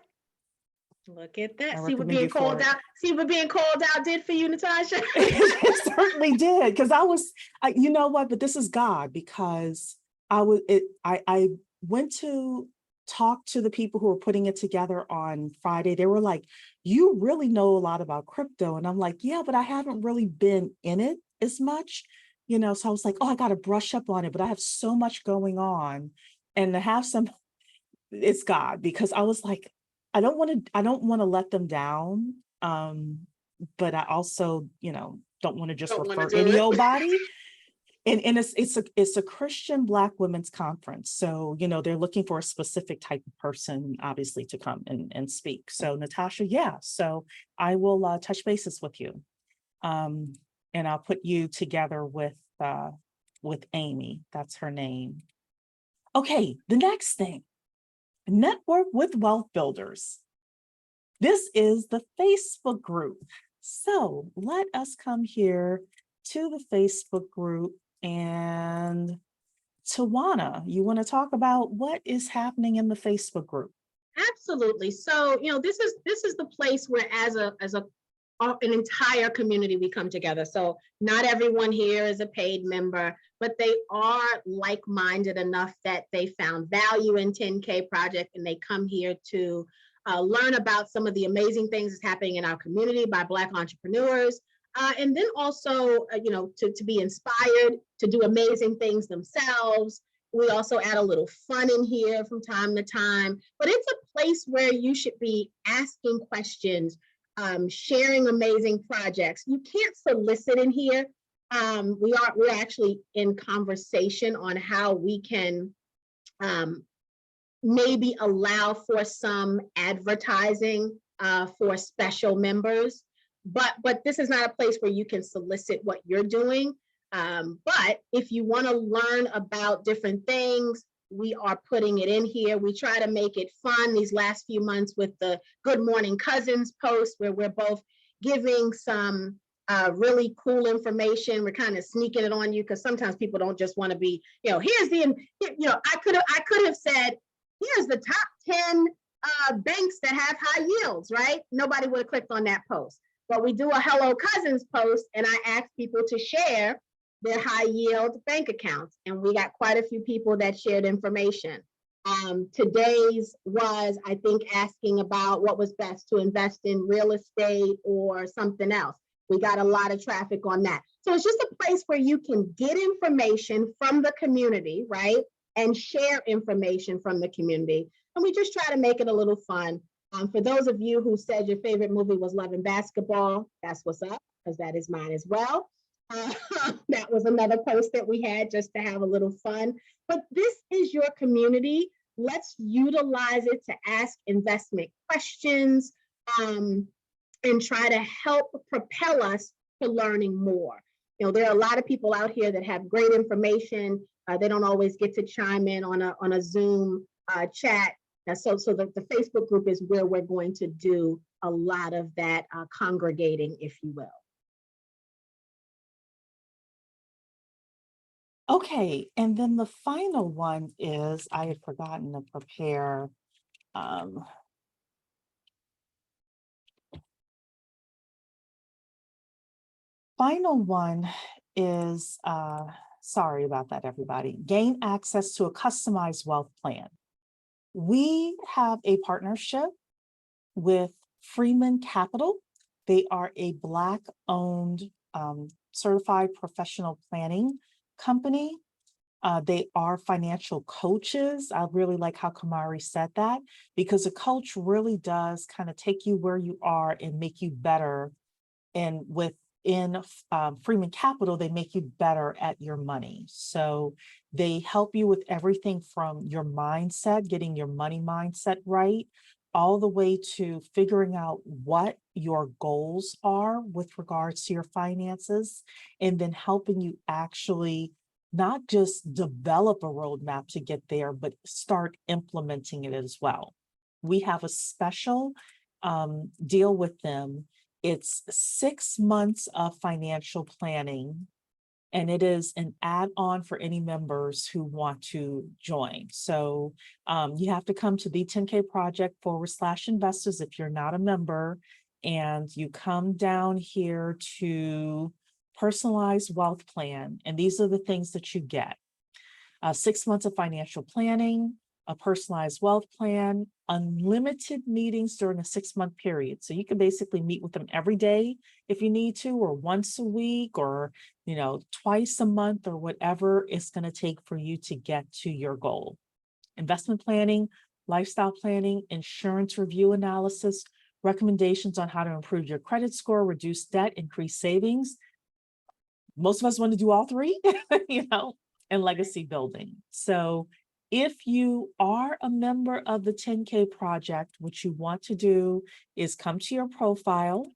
Look at that. I See what recommend being you for called it. out. See what being called out did for you, Natasha. It certainly did, because you know what, but this is God, because I went to talk to the people who were putting it together on Friday. They were like, you really know a lot about crypto. And I'm like, yeah, but I haven't really been in it as much, so I was like, oh, I got to brush up on it, but I have so much going on. And to have it's God, because I was like, I don't want to let them down. But I also, don't want to just Don't want to refer do any it. old body. And it's a Christian Black women's conference. So, they're looking for a specific type of person, obviously, to come and speak. So Natasha, yeah. So I will touch bases with you. And I'll put you together with Amy. That's her name. Okay, the next thing. Network with wealth builders. This is the Facebook group. So let us come here to the Facebook group, and Tawana, you want to talk about what is happening in the Facebook group? Absolutely. So, this is the place where an entire community, we come together. So not everyone here is a paid member, but they are like-minded enough that they found value in 10K Project, and they come here to learn about some of the amazing things that's happening in our community by Black entrepreneurs. And then also, to be inspired to do amazing things themselves. We also add a little fun in here from time to time, but it's a place where you should be asking questions, sharing amazing projects. You can't solicit in here. We're actually in conversation on how we can maybe allow for some advertising for special members, but this is not a place where you can solicit what you're doing. But if you want to learn about different things, we are putting it in here. We try to make it fun these last few months with the Good Morning Cousins post, where we're both giving some really cool information. We're kind of sneaking it on you, because sometimes people don't just want to be, here's the, I could have said, here's the top 10 banks that have high yields, right? Nobody would have clicked on that post. But we do a Hello Cousins post, and I ask people to share their high yield bank accounts. And we got quite a few people that shared information. Today's was, I think, asking about what was best to invest in real estate or something else. We got a lot of traffic on that. So it's just a place where you can get information from the community, right? And share information from the community. And we just try to make it a little fun. For those of you who said your favorite movie was Love and Basketball, that's what's up, because that is mine as well. That was another post that we had just to have a little fun. But this is your community. Let's utilize it to ask investment questions and try to help propel us to learning more. There are a lot of people out here that have great information. They don't always get to chime in on a Zoom chat. So the Facebook group is where we're going to do a lot of that congregating, if you will. Okay, and then the final one is, I had forgotten to prepare. Final one is, sorry about that, everybody. Gain access to a customized wealth plan. We have a partnership with Freeman Capital. They are a Black-owned certified professional planning company. They are financial coaches. I really like how Camari said that, because a coach really does kind of take you where you are and make you better. And within Freeman Capital, they make you better at your money. So they help you with everything from your mindset, getting your money mindset right, all the way to figuring out what your goals are with regards to your finances, and then helping you actually not just develop a roadmap to get there, but start implementing it as well. We have a special deal with them. It's 6 months of financial planning and it is an add-on for any members who want to join. So you have to come to the 10K project/investors if you're not a member, and you come down here to personalized wealth plan. And these are the things that you get. 6 months of financial planning, a personalized wealth plan, unlimited meetings during a 6-month period. So you can basically meet with them every day if you need to, or once a week, or twice a month, or whatever it's going to take for you to get to your goal. Investment planning, lifestyle planning, insurance review analysis, recommendations on how to improve your credit score, reduce debt, increase savings. Most of us want to do all three, and legacy building. So if you are a member of the 10K project, what you want to do is come to your profile,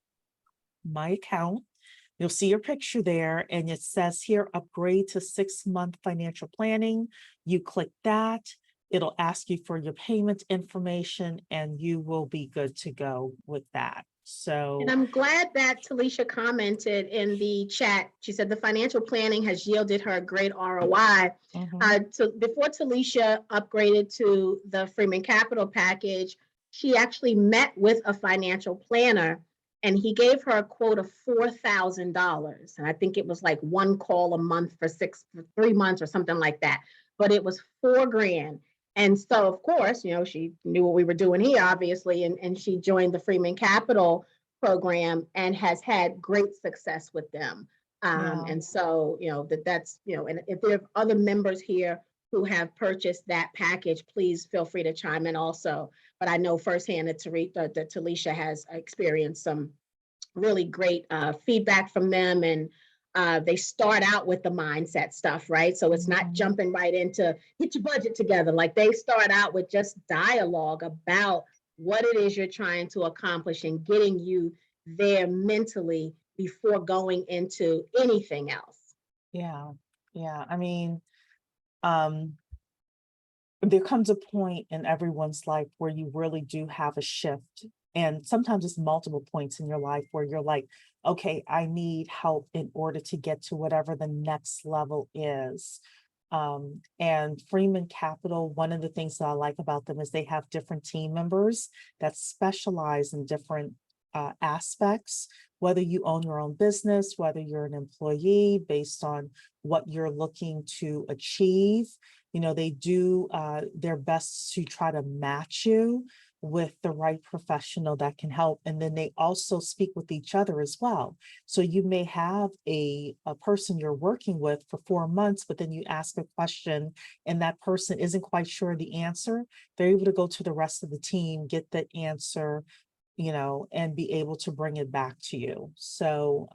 my account. You'll see your picture there, and it says here, upgrade to 6-month financial planning. You click that. It'll ask you for your payment information, and you will be good to go with that. So, and I'm glad that Talisha commented in the chat. She said the financial planning has yielded her a great ROI. So before Talisha upgraded to the Freeman Capital package, she actually met with a financial planner, and he gave her a quote of $4,000. And I think it was like one call a month for 3 months or something like that. But it was $4,000. And so, of course, she knew what we were doing here, obviously, and she joined the Freeman Capital program and has had great success with them. And so, that's, and if there are other members here who have purchased that package, please feel free to chime in also. But I know firsthand that Talisha has experienced some really great feedback from them, and they start out with the mindset stuff, right? So it's not jumping right into get your budget together. Like, they start out with just dialogue about what it is you're trying to accomplish and getting you there mentally before going into anything else. Yeah. I mean, there comes a point in everyone's life where you really do have a shift. And sometimes it's multiple points in your life where you're like, okay, I need help in order to get to whatever the next level is. And Freeman Capital, one of the things that I like about them is they have different team members that specialize in different aspects, whether you own your own business, whether you're an employee, based on what you're looking to achieve. They do their best to try to match you with the right professional that can help. And then they also speak with each other as well. So you may have a person you're working with for 4 months, but then you ask a question and that person isn't quite sure the answer. They're able to go to the rest of the team, get the answer, and be able to bring it back to you. So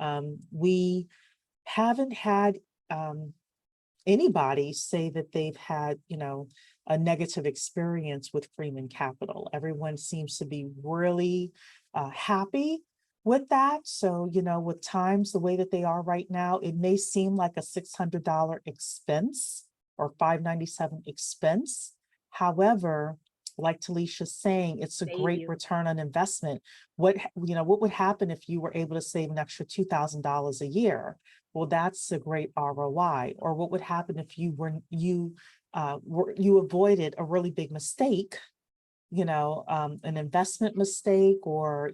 we haven't had anybody say that they've had, a negative experience with Freeman Capital. Everyone seems to be really happy with that. So, with times the way that they are right now, it may seem like a $600 expense or $597 expense. However, like Talisha's saying, it's a great return on investment. What would happen if you were able to save an extra $2,000 a year? Well, that's a great ROI. Or what would happen if you avoided a really big mistake, an investment mistake, or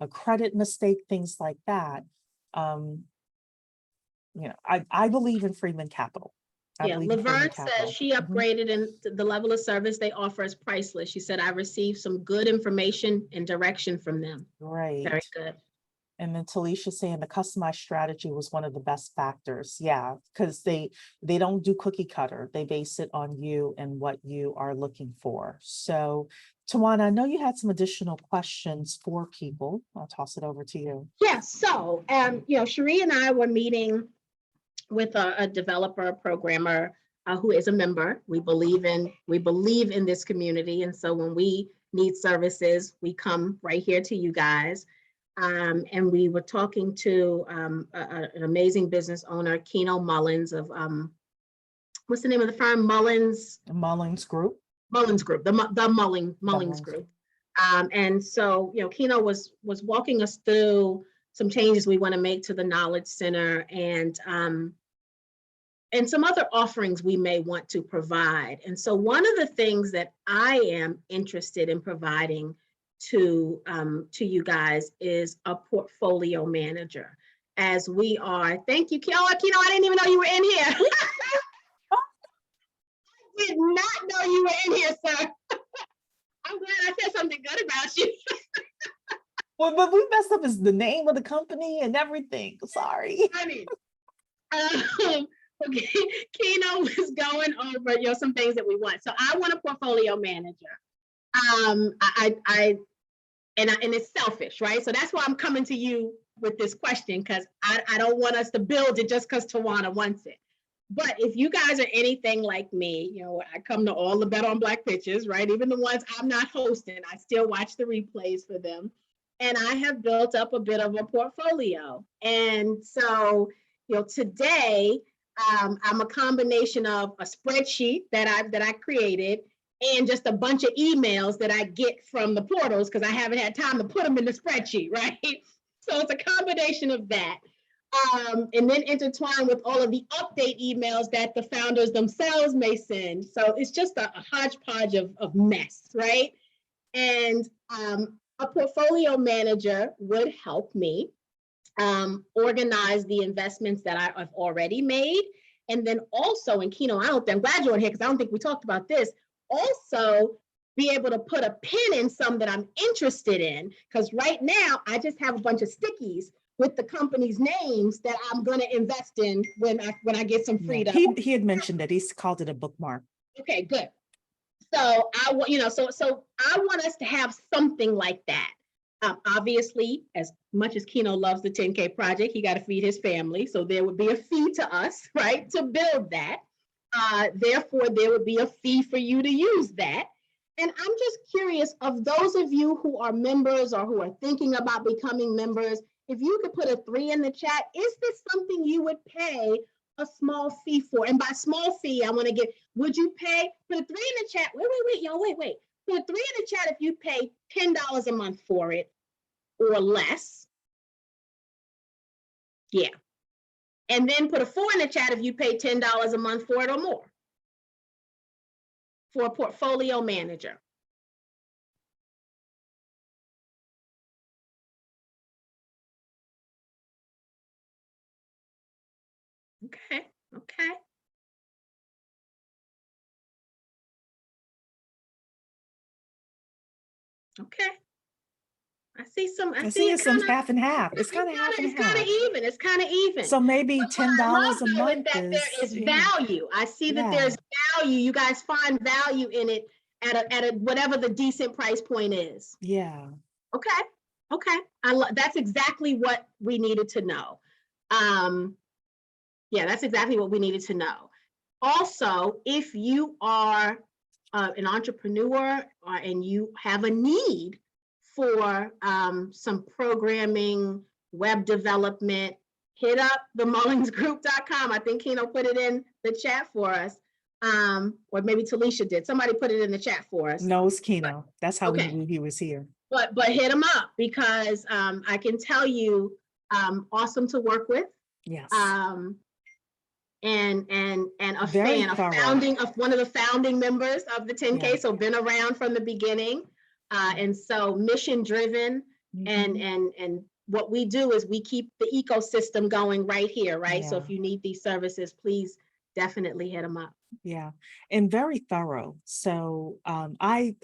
a credit mistake, things like that. I believe in Freeman Capital. Laverne says she upgraded, and the level of service they offer is priceless. She said, I received some good information and direction from them. Right. Very good. And then Talisha saying the customized strategy was one of the best factors. Yeah, because they don't do cookie cutter. They base it on you and what you are looking for. So Tawana, I know you had some additional questions for people. I'll toss it over to you. Yeah, so Cheree and I were meeting with a developer, a programmer who is a member. We believe in this community. And so when we need services, we come right here to you guys. And we were talking to an amazing business owner, Keno Mullins of, what's the name of the firm? Mullins Group. Mullins Group, the Mullins Group. And so, Keno was walking us through some changes we want to make to the Knowledge Center. And and some other offerings we may want to provide. And so one of the things that I am interested in providing to you guys is a portfolio manager. As we are, thank you, Kino. I didn't even know you were in here. I did not know you were in here, sir. I'm glad I said something good about you. Well, but we messed up is the name of the company and everything. Sorry. Funny. Okay, Kino was going over some things that we want. So I want a portfolio manager. And it's selfish, right? So that's why I'm coming to you with this question, because I don't want us to build it just because Tawana wants it. But if you guys are anything like me, I come to all the Bet on Black pitches, right? Even the ones I'm not hosting, I still watch the replays for them. And I have built up a bit of a portfolio. And so, today, I'm a combination of a spreadsheet that I created and just a bunch of emails that I get from the portals because I haven't had time to put them in the spreadsheet, right? So it's a combination of that. And then intertwined with all of the update emails that the founders themselves may send. So it's just a hodgepodge of mess, right? And a portfolio manager would help me organize the investments that I've already made. And then also, and Kino, I'm glad you're on here because I don't think we talked about this, also be able to put a pin in some that I'm interested in. Because right now, I just have a bunch of stickies with the company's names that I'm going to invest in when I get some freedom. He had mentioned that he's called it a bookmark. Okay, good. So I want, so I want us to have something like that. Obviously, as much as Kino loves the 10K project, he got to feed his family. So there would be a fee to us, right, to build that. Therefore, there would be a fee for you to use that. And I'm just curious, of those of you who are members or who are thinking about becoming members, if you could put a 3 in the chat, is this something you would pay a small fee for? And by small fee, I want to get, would you pay, put a 3 in the chat, wait, y'all, wait. Put a 3 in the chat if you pay $10 a month for it or less. Yeah. And then put a 4 in the chat if you pay $10 a month for it or more. For a portfolio manager. Okay. I see some. I see some half and half. It's kind of half and half. It's kind of even. So maybe $10 a month that there is value. I see that there's value. You guys find value in it at a whatever the decent price point is. Yeah. Okay. That's exactly what we needed to know. Yeah, that's exactly what we needed to know. Also, if you are an entrepreneur and you have a need for some programming, web development, hit up the mullingsgroup.com. I think Kino put it in the chat for us. Or maybe Talisha did. Somebody put it in the chat for us. No, it's Kino. That's how we knew he was here. But hit him up because I can tell you, awesome to work with. Yes. And a fan, of one of the founding members of the 10K, so been around from the beginning. And so mission driven, and what we do is we keep the ecosystem going right here, right? Yeah. So if you need these services, please definitely hit them up. Yeah, and very thorough. So I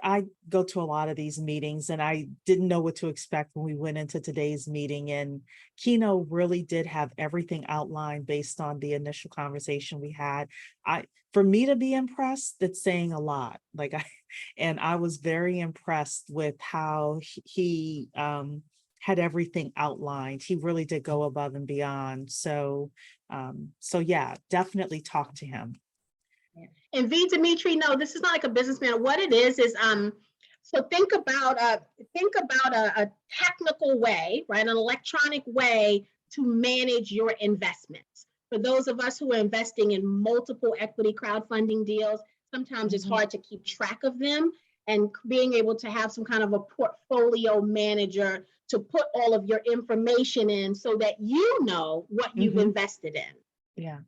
go to a lot of these meetings and I didn't know what to expect when we went into today's meeting, and Kino really did have everything outlined based on the initial conversation we had. For me to be impressed, that's saying a lot. And I was very impressed with how he had everything outlined. He really did go above and beyond. So yeah, definitely talk to him. And V. Dimitri, no, this is not like a businessman. What it is so think about a technical way, right? An electronic way to manage your investments. For those of us who are investing in multiple equity crowdfunding deals, sometimes it's hard to keep track of them, and being able to have some kind of a portfolio manager to put all of your information in so that you know what you've invested in. Yeah.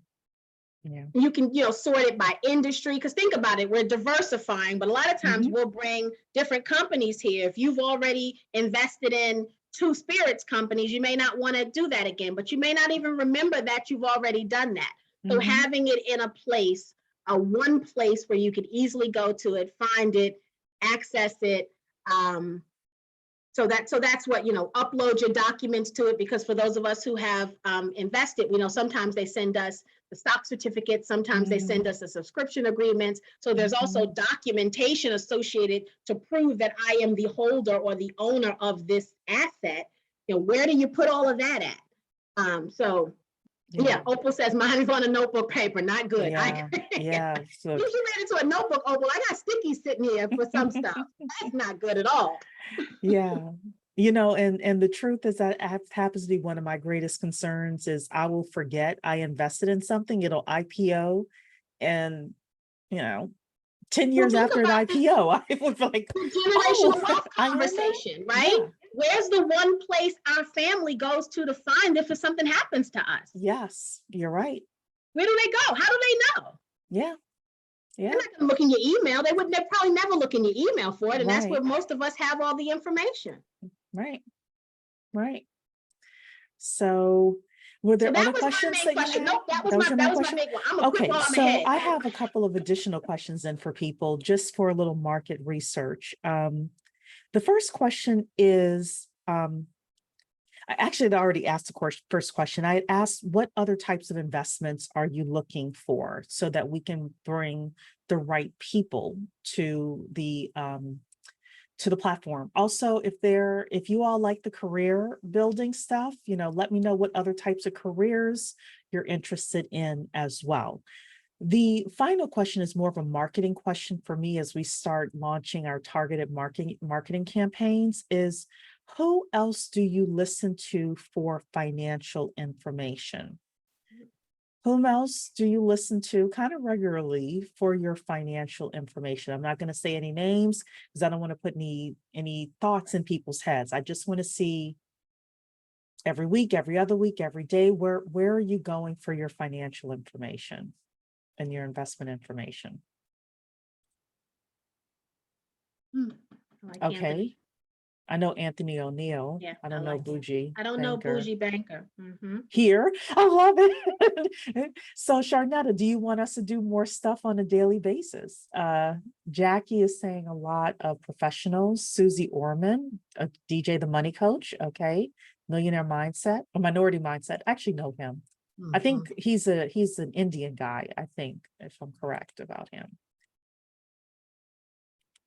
Yeah. You can, sort it by industry, because think about it, we're diversifying, but a lot of times we'll bring different companies here. If you've already invested in 2 spirits companies, you may not want to do that again, but you may not even remember that you've already done that. So having it in a place, one place where you could easily go to it, find it, access it. So that's what, upload your documents to it, because for those of us who have invested, sometimes they send us the stock certificate, sometimes they send us a subscription agreements. So there's also documentation associated to prove that I am the holder or the owner of this asset. Where do you put all of that at? Yeah, Opal says mine is on a notebook paper, not good. Yeah. So Usually made it to a notebook, Opal. I got stickies sitting here for some stuff. That's not good at all. yeah. And the truth is that happens to be one of my greatest concerns is I will forget I invested in something, it'll IPO, and 10 years after an IPO, I was like, generational wealth conversation, right? Yeah. Where's the one place our family goes to find if something happens to us? Yes, you're right. Where do they go? How do they know? Yeah. They're not going to look in your email. They probably never look in your email for it. And that's where most of us have all the information. Right. So were there other questions that you had? Nope, that was my big one. I'm okay, so I have a couple of additional questions then for people just for a little market research. The first question is, I actually already asked the first question. I had asked, what other types of investments are you looking for so that we can bring the right people to the platform. Also, if you all like the career building stuff, let me know what other types of careers you're interested in as well. The final question is more of a marketing question for me as we start launching our targeted marketing campaigns is, who else do you listen to for financial information? Whom else do you listen to kind of regularly for your financial information? I'm not going to say any names because I don't want to put any thoughts in people's heads. I just want to see every week, every other week, every day, where are you going for your financial information and your investment information? Okay. I know Anthony O'Neill. Yeah, I don't know Bougie. I don't know Bougie Banker. Here, I love it. So Sharnetta, do you want us to do more stuff on a daily basis? Jackie is saying a lot of professionals. Susie Orman, DJ the Money Coach. Okay, Millionaire Mindset, or Minority Mindset. I actually know him. I think he's an Indian guy. I think, if I'm correct about him.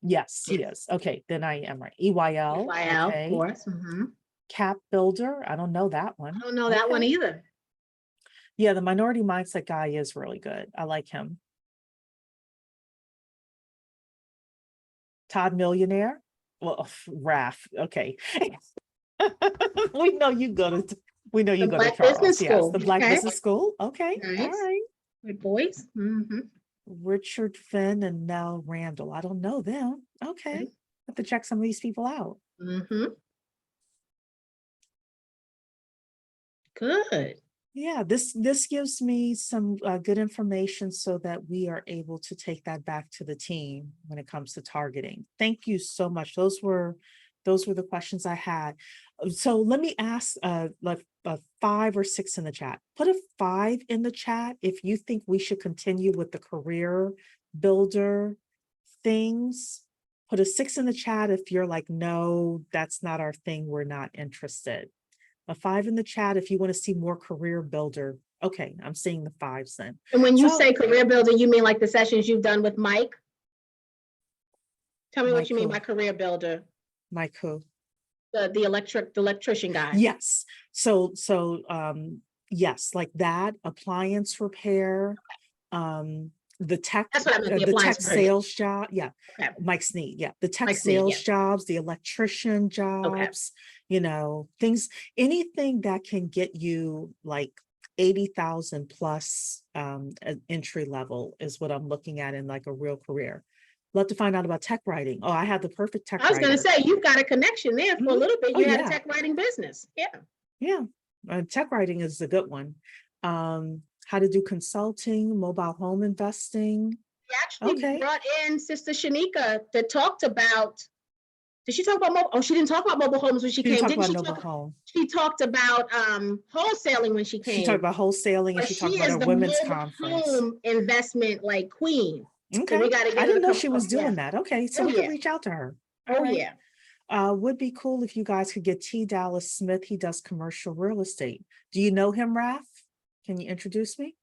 Yes, he is. Okay, then I am right. EYL. Okay. Of course. Cap Builder. I don't know that one. I don't know that one either. Yeah, the Minority Mindset guy is really good. I like him. Todd Millionaire. Well, Raph. Okay. we know you go to Charles. Yes, the Black Business School. Okay. Nice. All right. With Boyce. Richard Finn and Nell Randall. I don't know them. Okay. Have to check some of these people out. Good. Yeah, this gives me some good information so that we are able to take that back to the team when it comes to targeting. Thank you so much. Those were the questions I had. So let me ask like 5 or 6 in the chat. Put a 5 in the chat if you think we should continue with the career builder things. Put a 6 in the chat if you're like, no, that's not our thing. We're not interested. A 5 in the chat if you want to see more career builder. Okay, I'm seeing the 5s then. And when you say career builder, you mean like the sessions you've done with Mike? Tell me what you mean by career builder. Mike who? The electrician guy. Yes. So yes, like that, appliance repair, the tech, the tech sales job. Yeah. Okay. Mike Sneed. Yeah. The tech sales jobs, the electrician jobs, things, anything that can get you like 80,000 plus entry level is what I'm looking at in like a real career. Love to find out about tech writing. Oh, I have the perfect tech writer. I was going to say, you've got a connection there for a little bit. You had a tech writing business. Yeah. Yeah. Tech writing is a good one. how to do consulting, mobile home investing. We actually Okay. brought in Sister Shanika that talked about, did she talk about mobile? Oh, she didn't talk about mobile homes when she She didn't came. talk Didn't about she mobile talk? home. She talked about wholesaling when she She talked came. about wholesaling and But she she talked about is her the women's mobile conference. home investment like queen. So Okay. we got to I get her didn't to know come. she was Yeah. doing that. Okay. So Oh we can yeah. reach out to her. All Oh right. yeah. Would be cool if you guys could get T. Dallas Smith. He does commercial real estate. Do you know him, Raf? Can you introduce me?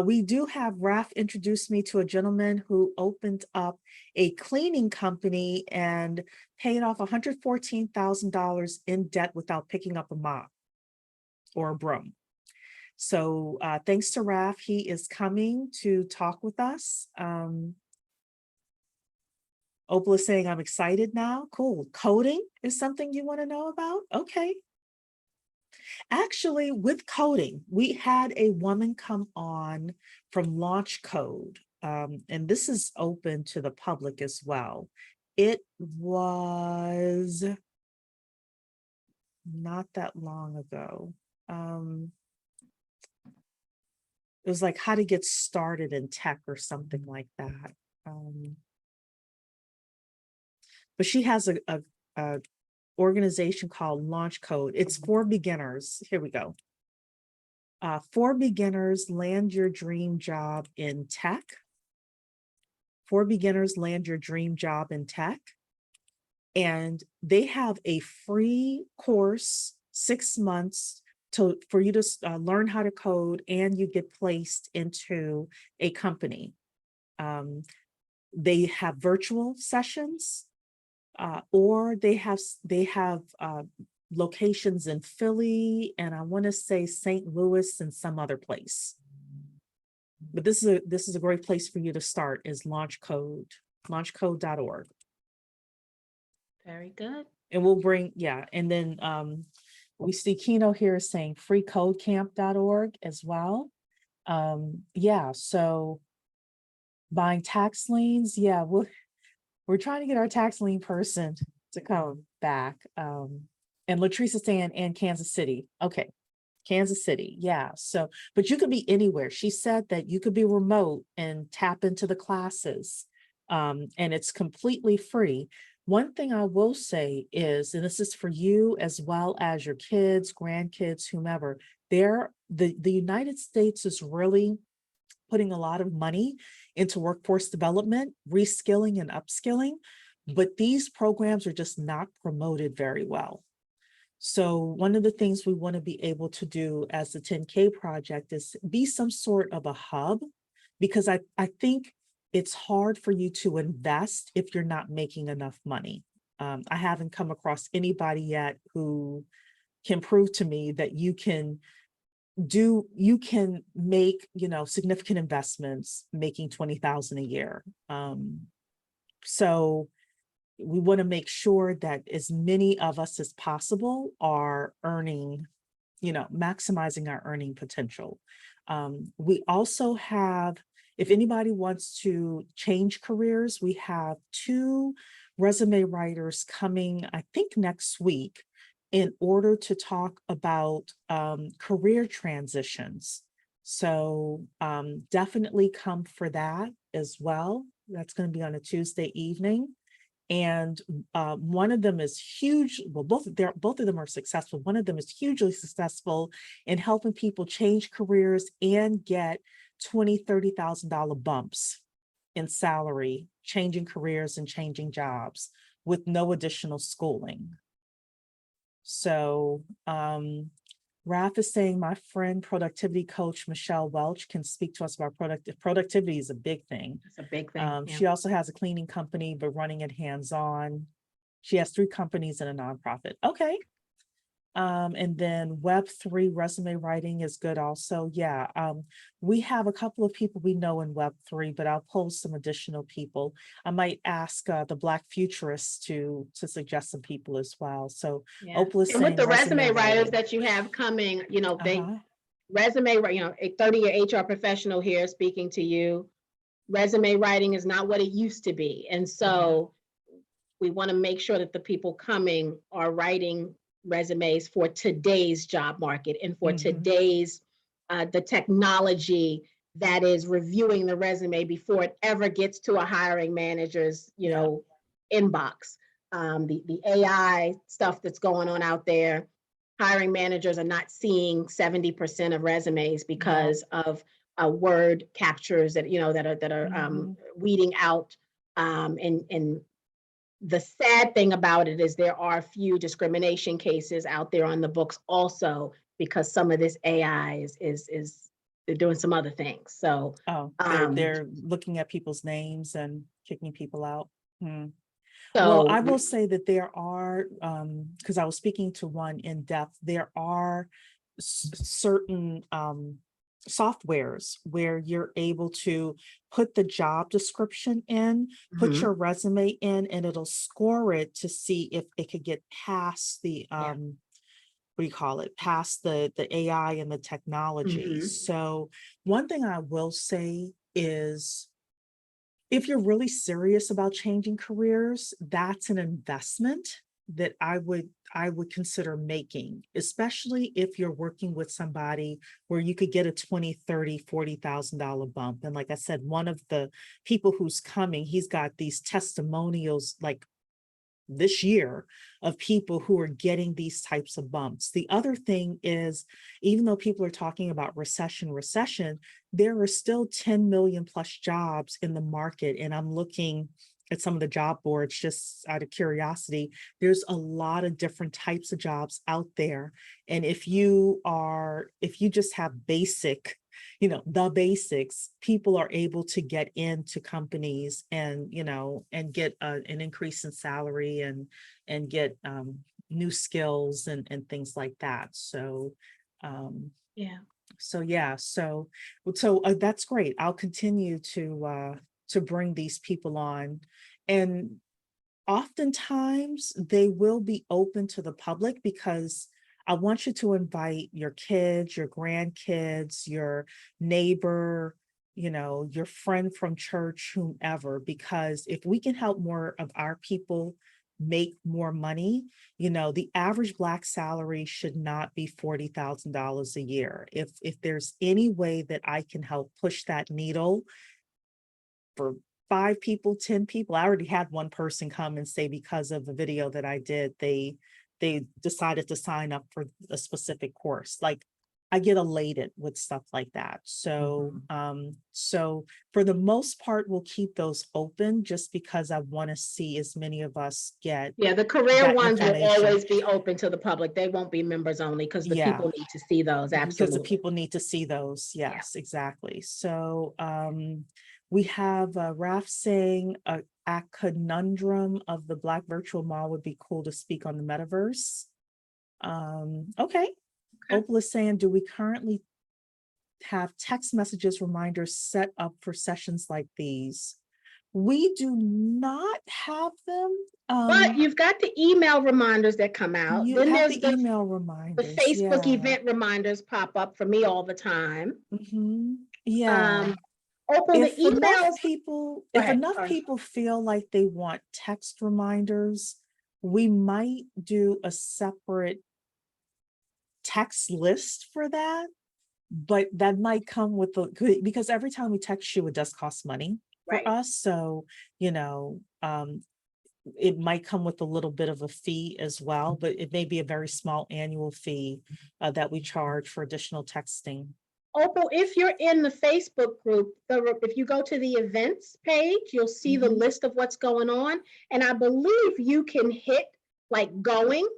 We do have Raf introduce me to a gentleman who opened up a cleaning company and paid off $114,000 in debt without picking up a mop or a broom. So thanks to Raf, he is coming to talk with us. Opal is saying, I'm excited now. Cool. Coding is something you want to know about? Okay. Actually, with coding, we had a woman come on from Launch Code, and this is open to the public as well. It was not that long ago. It was like how to get started in tech or something like that. But she has a organization called Launch Code. It's for beginners. Here we go. For beginners, land your dream job in tech. For beginners, land your dream job in tech. And they have a free course, 6 months for you to learn how to code, and you get placed into a company. They have virtual sessions, or they have locations in Philly, and I want to say St. Louis and some other place. But this is a great place for you to start, is Launch Code, launchcode.org. Very good. And we'll bring, yeah, and then we see Kino here saying freecodecamp.org as well. Yeah, so buying tax liens, yeah, we're trying to get our tax lien person to come back. And Latrice is saying, and Kansas City. Okay, Kansas City, yeah. So, but you could be anywhere. She said that you could be remote and tap into the classes, and it's completely free. One thing I will say is, and this is for you as well as your kids, grandkids, whomever, the United States is really putting a lot of money into workforce development, reskilling and upskilling, but these programs are just not promoted very well. So one of the things we want to be able to do as the 10K project is be some sort of a hub, because I think it's hard for you to invest if you're not making enough money. I haven't come across anybody yet who can prove to me that you can make, significant investments making 20,000 a year. So we want to make sure that as many of us as possible are earning, maximizing our earning potential. We also have, if anybody wants to change careers, we have 2 resume writers coming, I think next week, in order to talk about career transitions. So definitely come for that as well. That's going to be on a Tuesday evening. And one of them is huge. Well, both of them are successful. One of them is hugely successful in helping people change careers and get $20,000, $30,000 bumps in salary, changing careers and changing jobs with no additional schooling. So Raf is saying, my friend, productivity coach Michelle Welch, can speak to us about productivity is a big thing. It's a big thing. Yeah. She also has a cleaning company, but running it hands-on. She has 3 companies and a nonprofit. Okay. And then Web3 resume writing is good also. Yeah, we have a couple of people we know in Web3, but I'll post some additional people. I might ask the Black Futurists to suggest some people as well. So Yeah. Opal is And with saying the resume writers writing. that you have coming, they Uh-huh. resume, a 30-year HR professional here speaking to you. Resume writing is not what it used to be. And so we want to make sure that the people coming are writing resumes for today's job market and for today's the technology that is reviewing the resume before it ever gets to a hiring manager's, inbox. The AI stuff that's going on out there, hiring managers are not seeing 70% of resumes because of word captures that, that are weeding out. And the sad thing about it is there are a few discrimination cases out there on the books also, because some of this AI is they're doing some other things. So they're looking at people's names and kicking people out. So, well, I will say that there are, because I was speaking to one in depth, there are certain softwares where you're able to put the job description in, put your resume in, and it'll score it to see if it could get past the what do you call it, past the AI and the technology. So one thing I will say is, if you're really serious about changing careers, that's an investment that I would consider making, especially if you're working with somebody where you could get a $20,000, $30,000, $40,000 bump. And like I said, one of the people who's coming, he's got these testimonials like this year of people who are getting these types of bumps. The other thing is, even though people are talking about recession, there are still 10 million plus jobs in the market. And I'm looking at some of the job boards just out of curiosity. There's a lot of different types of jobs out there. And if you just have basic, the basics, people are able to get into companies and, and get an increase in salary and get new skills and things like that. So, So that's great. I'll continue to bring these people on, and oftentimes they will be open to the public, because I want you to invite your kids, your grandkids, your neighbor, your friend from church, whomever, because if we can help more of our people make more money, the average Black salary should not be $40,000 a year. If there's any way that I can help push that needle for 5 people, 10 people. I already had one person come and say, because of the video that I did, they decided to sign up for a specific course. Like, I get elated with stuff like that. So, so for the most part, we'll keep those open, just because I want to see as many of us get. Yeah, the career ones will always be open to the public. They won't be members only, because the people need to see those. Absolutely. Because the people need to see those. Yes, exactly. So, we have Raf saying a conundrum of the Black virtual mall would be cool to speak on the metaverse. Okay. Opal is saying, do we currently have text messages reminders set up for sessions like these? We do not have them. But you've got the email reminders that come out. Then there's the email reminders. The Facebook event reminders pop up for me all the time. Yeah. Opal, if enough people feel like they want text reminders, we might do a separate text list for that, but that might come with because every time we text you, it does cost money for us. So, it might come with a little bit of a fee as well, but it may be a very small annual fee that we charge for additional texting. Opal, if you're in the Facebook group, if you go to the events page, you'll see the list of what's going on. And I believe you can hit like going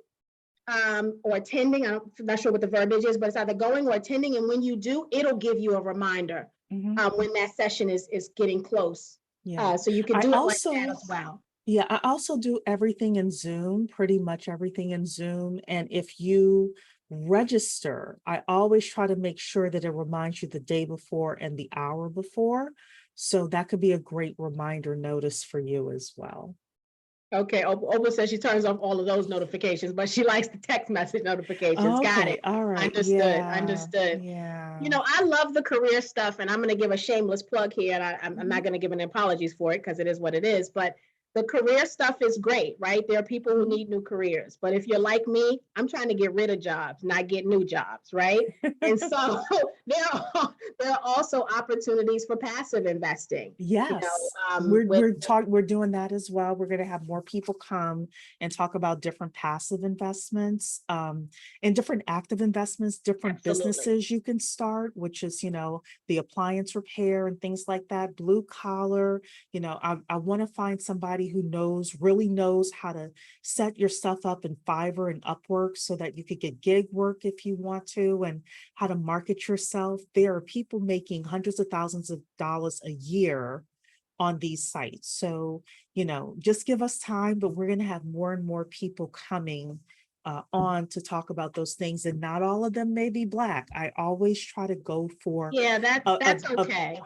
or attending. I'm not sure what the verbiage is, but it's either going or attending. And when you do, it'll give you a reminder when that session is getting close. So you can do it like that as well. Yeah, I also do everything in Zoom, pretty much everything in Zoom. And if you register, I always try to make sure that it reminds you the day before and the hour before. So that could be a great reminder notice for you as well. Okay, Opal says she turns off all of those notifications, but she likes the text message notifications. Got it. All right. Understood. Yeah. I love the career stuff, and I'm going to give a shameless plug here, and I'm not going to give any apologies for it because it is what it is. But the career stuff is great, right? There are people who need new careers, but if you're like me, I'm trying to get rid of jobs, not get new jobs, right? And so there are also opportunities for passive investing. Yes, With we're doing that as well. We're going to have more people come and talk about different passive investments, and different active investments, different absolutely. businesses you can start, which is, the appliance repair and things like that, blue collar. I want to find somebody who really knows how to set your stuff up in Fiverr and Upwork so that you could get gig work if you want to, and how to market yourself. There are people making hundreds of thousands of dollars a year on these sites. So, just give us time, but we're going to have more and more people coming on to talk about those things. And not all of them may be Black. I always try to go for that's okay.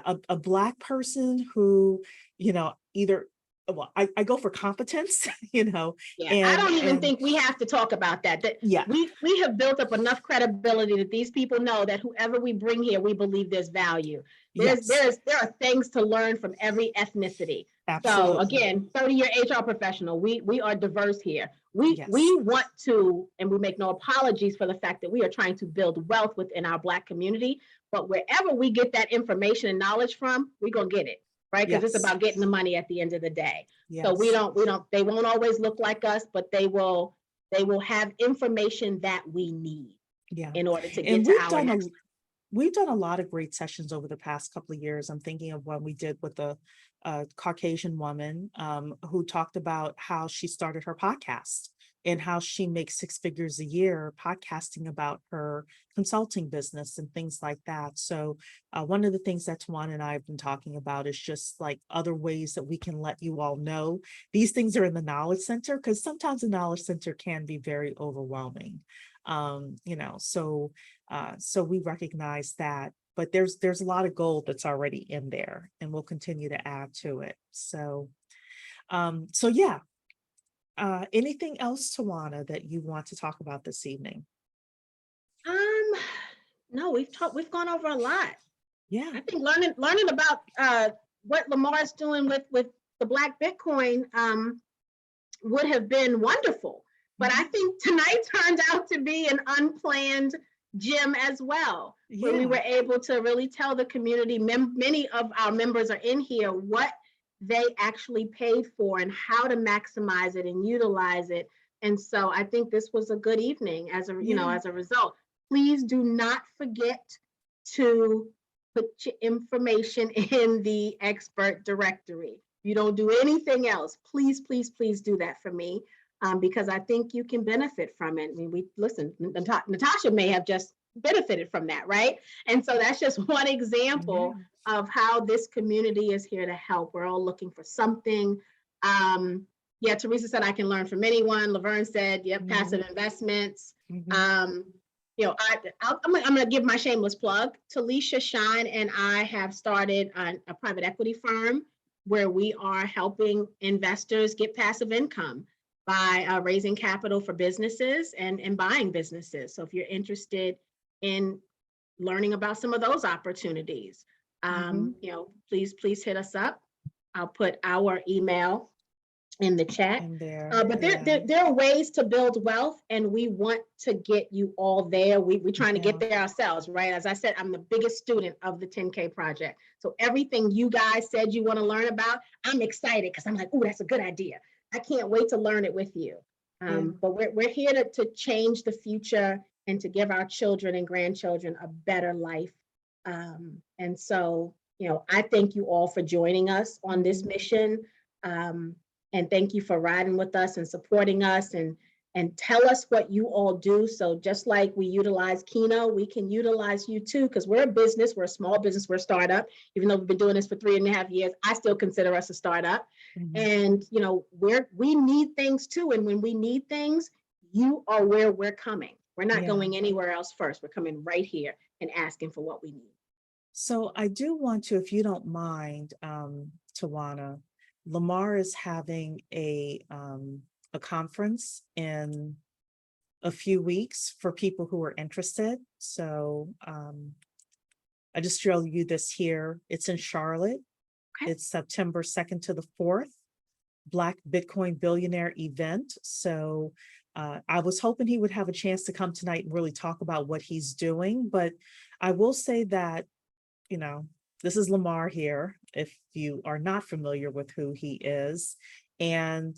A Black person who, either, well, I go for competence, I don't even think we have to talk about that. We have built up enough credibility that these people know that whoever we bring here, we believe there's value. There are things to learn from every ethnicity. Absolutely. So again, 30-year HR professional, we are diverse here. We want to, and we make no apologies for the fact that we are trying to build wealth within our Black community. But wherever we get that information and knowledge from, we're gonna get it. Right? Because it's about getting the money at the end of the day. Yes. So they won't always look like us, but they will have information that we need in order to get to our next. We've done a lot of great sessions over the past couple of years. I'm thinking of one we did with a Caucasian woman who talked about how she started her podcast and how she makes 6 figures a year podcasting about her consulting business and things like that. So one of the things that Tawana and I have been talking about is just like other ways that we can let you all know. These things are in the Knowledge Center, because sometimes the Knowledge Center can be very overwhelming. So we recognize that, but there's a lot of gold that's already in there, and we'll continue to add to it. So yeah. Anything else, Tawana, that you want to talk about this evening? No, we've gone over a lot. Yeah. I think learning about what Lamar's doing with the Black Bitcoin would have been wonderful. But I think tonight turned out to be an unplanned gym as well, where we were able to really tell the community, many of our members are in here, what they actually paid for and how to maximize it and utilize it. And so I think this was a good evening as a result. Please do not forget to put your information in the expert directory. If you don't do anything else, please, please, please do that for me. Because I think you can benefit from it. I mean, Natasha may have just benefited from that, right? And so that's just one example of how this community is here to help. We're all looking for something. Teresa said, I can learn from anyone. Laverne said, passive investments. I'm gonna give my shameless plug. Talisha Shine and I have started a private equity firm where we are helping investors get passive income by raising capital for businesses and buying businesses. So if you're interested in learning about some of those opportunities, please hit us up. I'll put our email in the chat. But there are ways to build wealth, and we want to get you all there. We're trying to get there ourselves, right? As I said, I'm the biggest student of the 10K project. So everything you guys said you want to learn about, I'm excited because I'm like, oh, that's a good idea. I can't wait to learn it with you. But we're here to change the future and to give our children and grandchildren a better life. And so, I thank you all for joining us on this mission. And thank you for riding with us and supporting us and tell us what you all do. So just like we utilize Keno, we can utilize you too, because we're a business, we're a small business, we're a startup. Even though we've been doing this for 3.5 years, I still consider us a startup. And we need things too. And when we need things, you are where we're coming. We're not going anywhere else first. We're coming right here and asking for what we need. So I do want to, if you don't mind, Tawana, Lamar is having a conference in a few weeks for people who are interested. So I just show you this here. It's in Charlotte. Okay. It's September 2nd to the 4th. Black Bitcoin Billionaire event. So I was hoping he would have a chance to come tonight and really talk about what he's doing. But I will say that, you know, this is Lamar here, if you are not familiar with who he is. And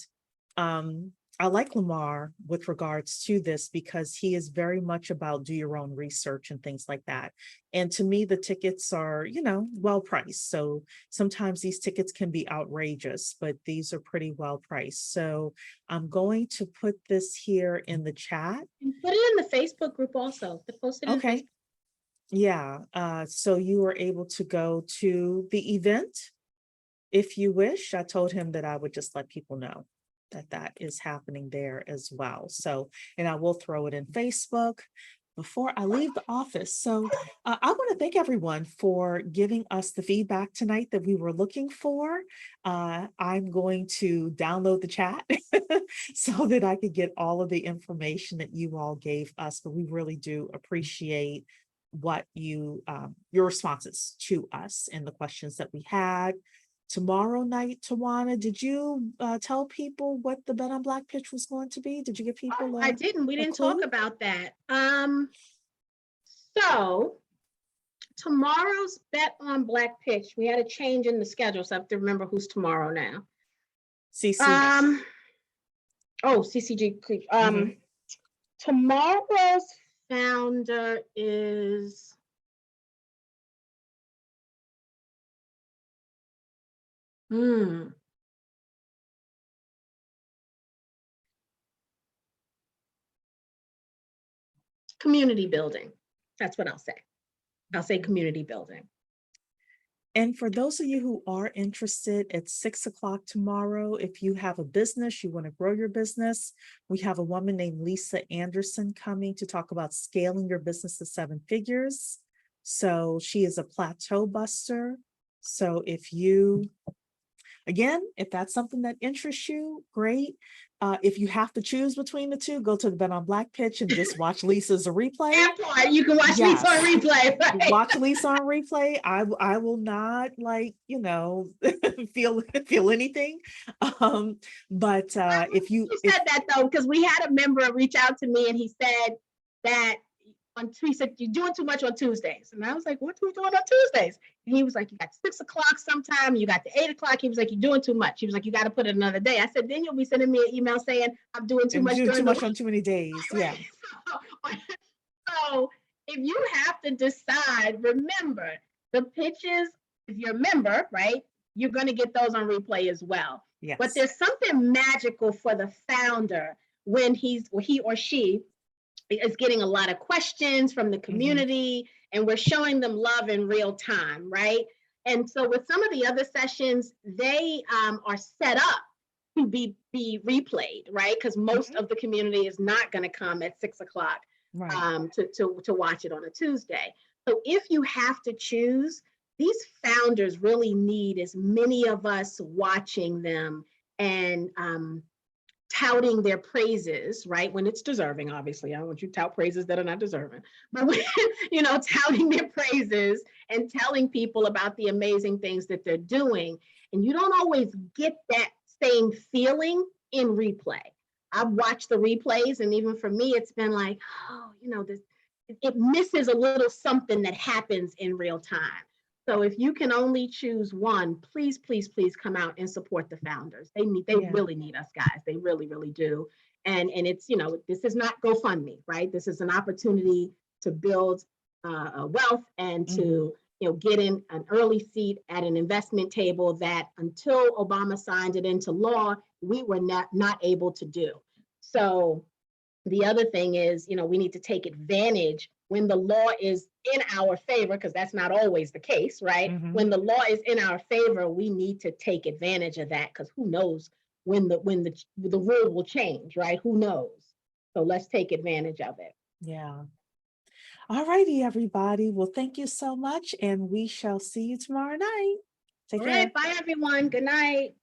I like Lamar with regards to this because he is very much about do your own research and things like that. And to me, the tickets are, you know, well priced. So sometimes these tickets can be outrageous, but these are pretty well priced. So I'm going to put this here in the chat. And put it in the Facebook group also. Post it in Okay. Facebook. Yeah. So you are able to go to the event if you wish. I told him that I would just let people know that that is happening there as well. So, and I will throw it in Facebook before I leave the office. So I want to thank everyone for giving us the feedback tonight that we were looking for. I'm going to download the chat so that I could get all of the information that you all gave us, but we really do appreciate what you, your responses to us and the questions that we had. Tomorrow night, Tawana, did you tell people what the Bet on Black pitch was going to be? Did you give people I didn't. We didn't talk about that. So tomorrow's Bet on Black pitch, we had a change in the schedule, so I have to remember who's tomorrow now. CC. CCG. Tomorrow's founder is community building. That's what I'll say. I'll say community building. And for those of you who are interested, at 6 o'clock tomorrow, if you have a business, you want to grow your business, we have a woman named Lisa Anderson coming to talk about scaling your business to 7 figures. So she is a plateau buster. So if you, again, if that's something that interests you, great. If you have to choose between the two, go to the Bet on Black pitch and just watch Lisa's replay. That part, you can watch Lisa on replay. Right? Watch Lisa on replay. I will not, like, you know, feel anything. But if you said that though, because we had a member reach out to me and he said that he said, you're doing too much on Tuesdays. And I was like, what are we doing on Tuesdays? And he was like, you got 6 o'clock sometime, you got the 8 o'clock. He was like, you're doing too much. He was like, you got to put it another day. I said, then you'll be sending me an email saying I'm doing too much. Doing too much on too many days. Yeah. So if you have to decide, remember the pitches, if you're a member, right, you're going to get those on replay as well. Yes. But there's something magical for the founder when he or she is getting a lot of questions from the community, and we're showing them love in real time, right? And so with some of the other sessions, they are set up to be replayed, right? Because most of the community is not going to come at 6 o'clock to watch it on a Tuesday. So if you have to choose, these founders really need as many of us watching them and touting their praises, right? When it's deserving, obviously. I don't want you to tout praises that are not deserving, but when, you know, touting their praises and telling people about the amazing things that they're doing. And you don't always get that same feeling in replay. I've watched the replays, and even for me, it's been like, oh, you know, it misses a little something that happens in real time. So if you can only choose one, please, please, please come out and support the founders. They really need us, guys. They really, really do. And it's, you know, this is not GoFundMe, right? This is an opportunity to build wealth and to, you know, get in an early seat at an investment table that until Obama signed it into law, we were not able to do. So the other thing is, you know, we need to take advantage when the law is in our favor, because that's not always the case, right? When the law is in our favor, we need to take advantage of that, because who knows when the rule will change, right? Who knows? So let's take advantage of it. Yeah. All righty, everybody. Well, thank you so much, and we shall see you tomorrow night. Take care. All right, bye everyone. Good night.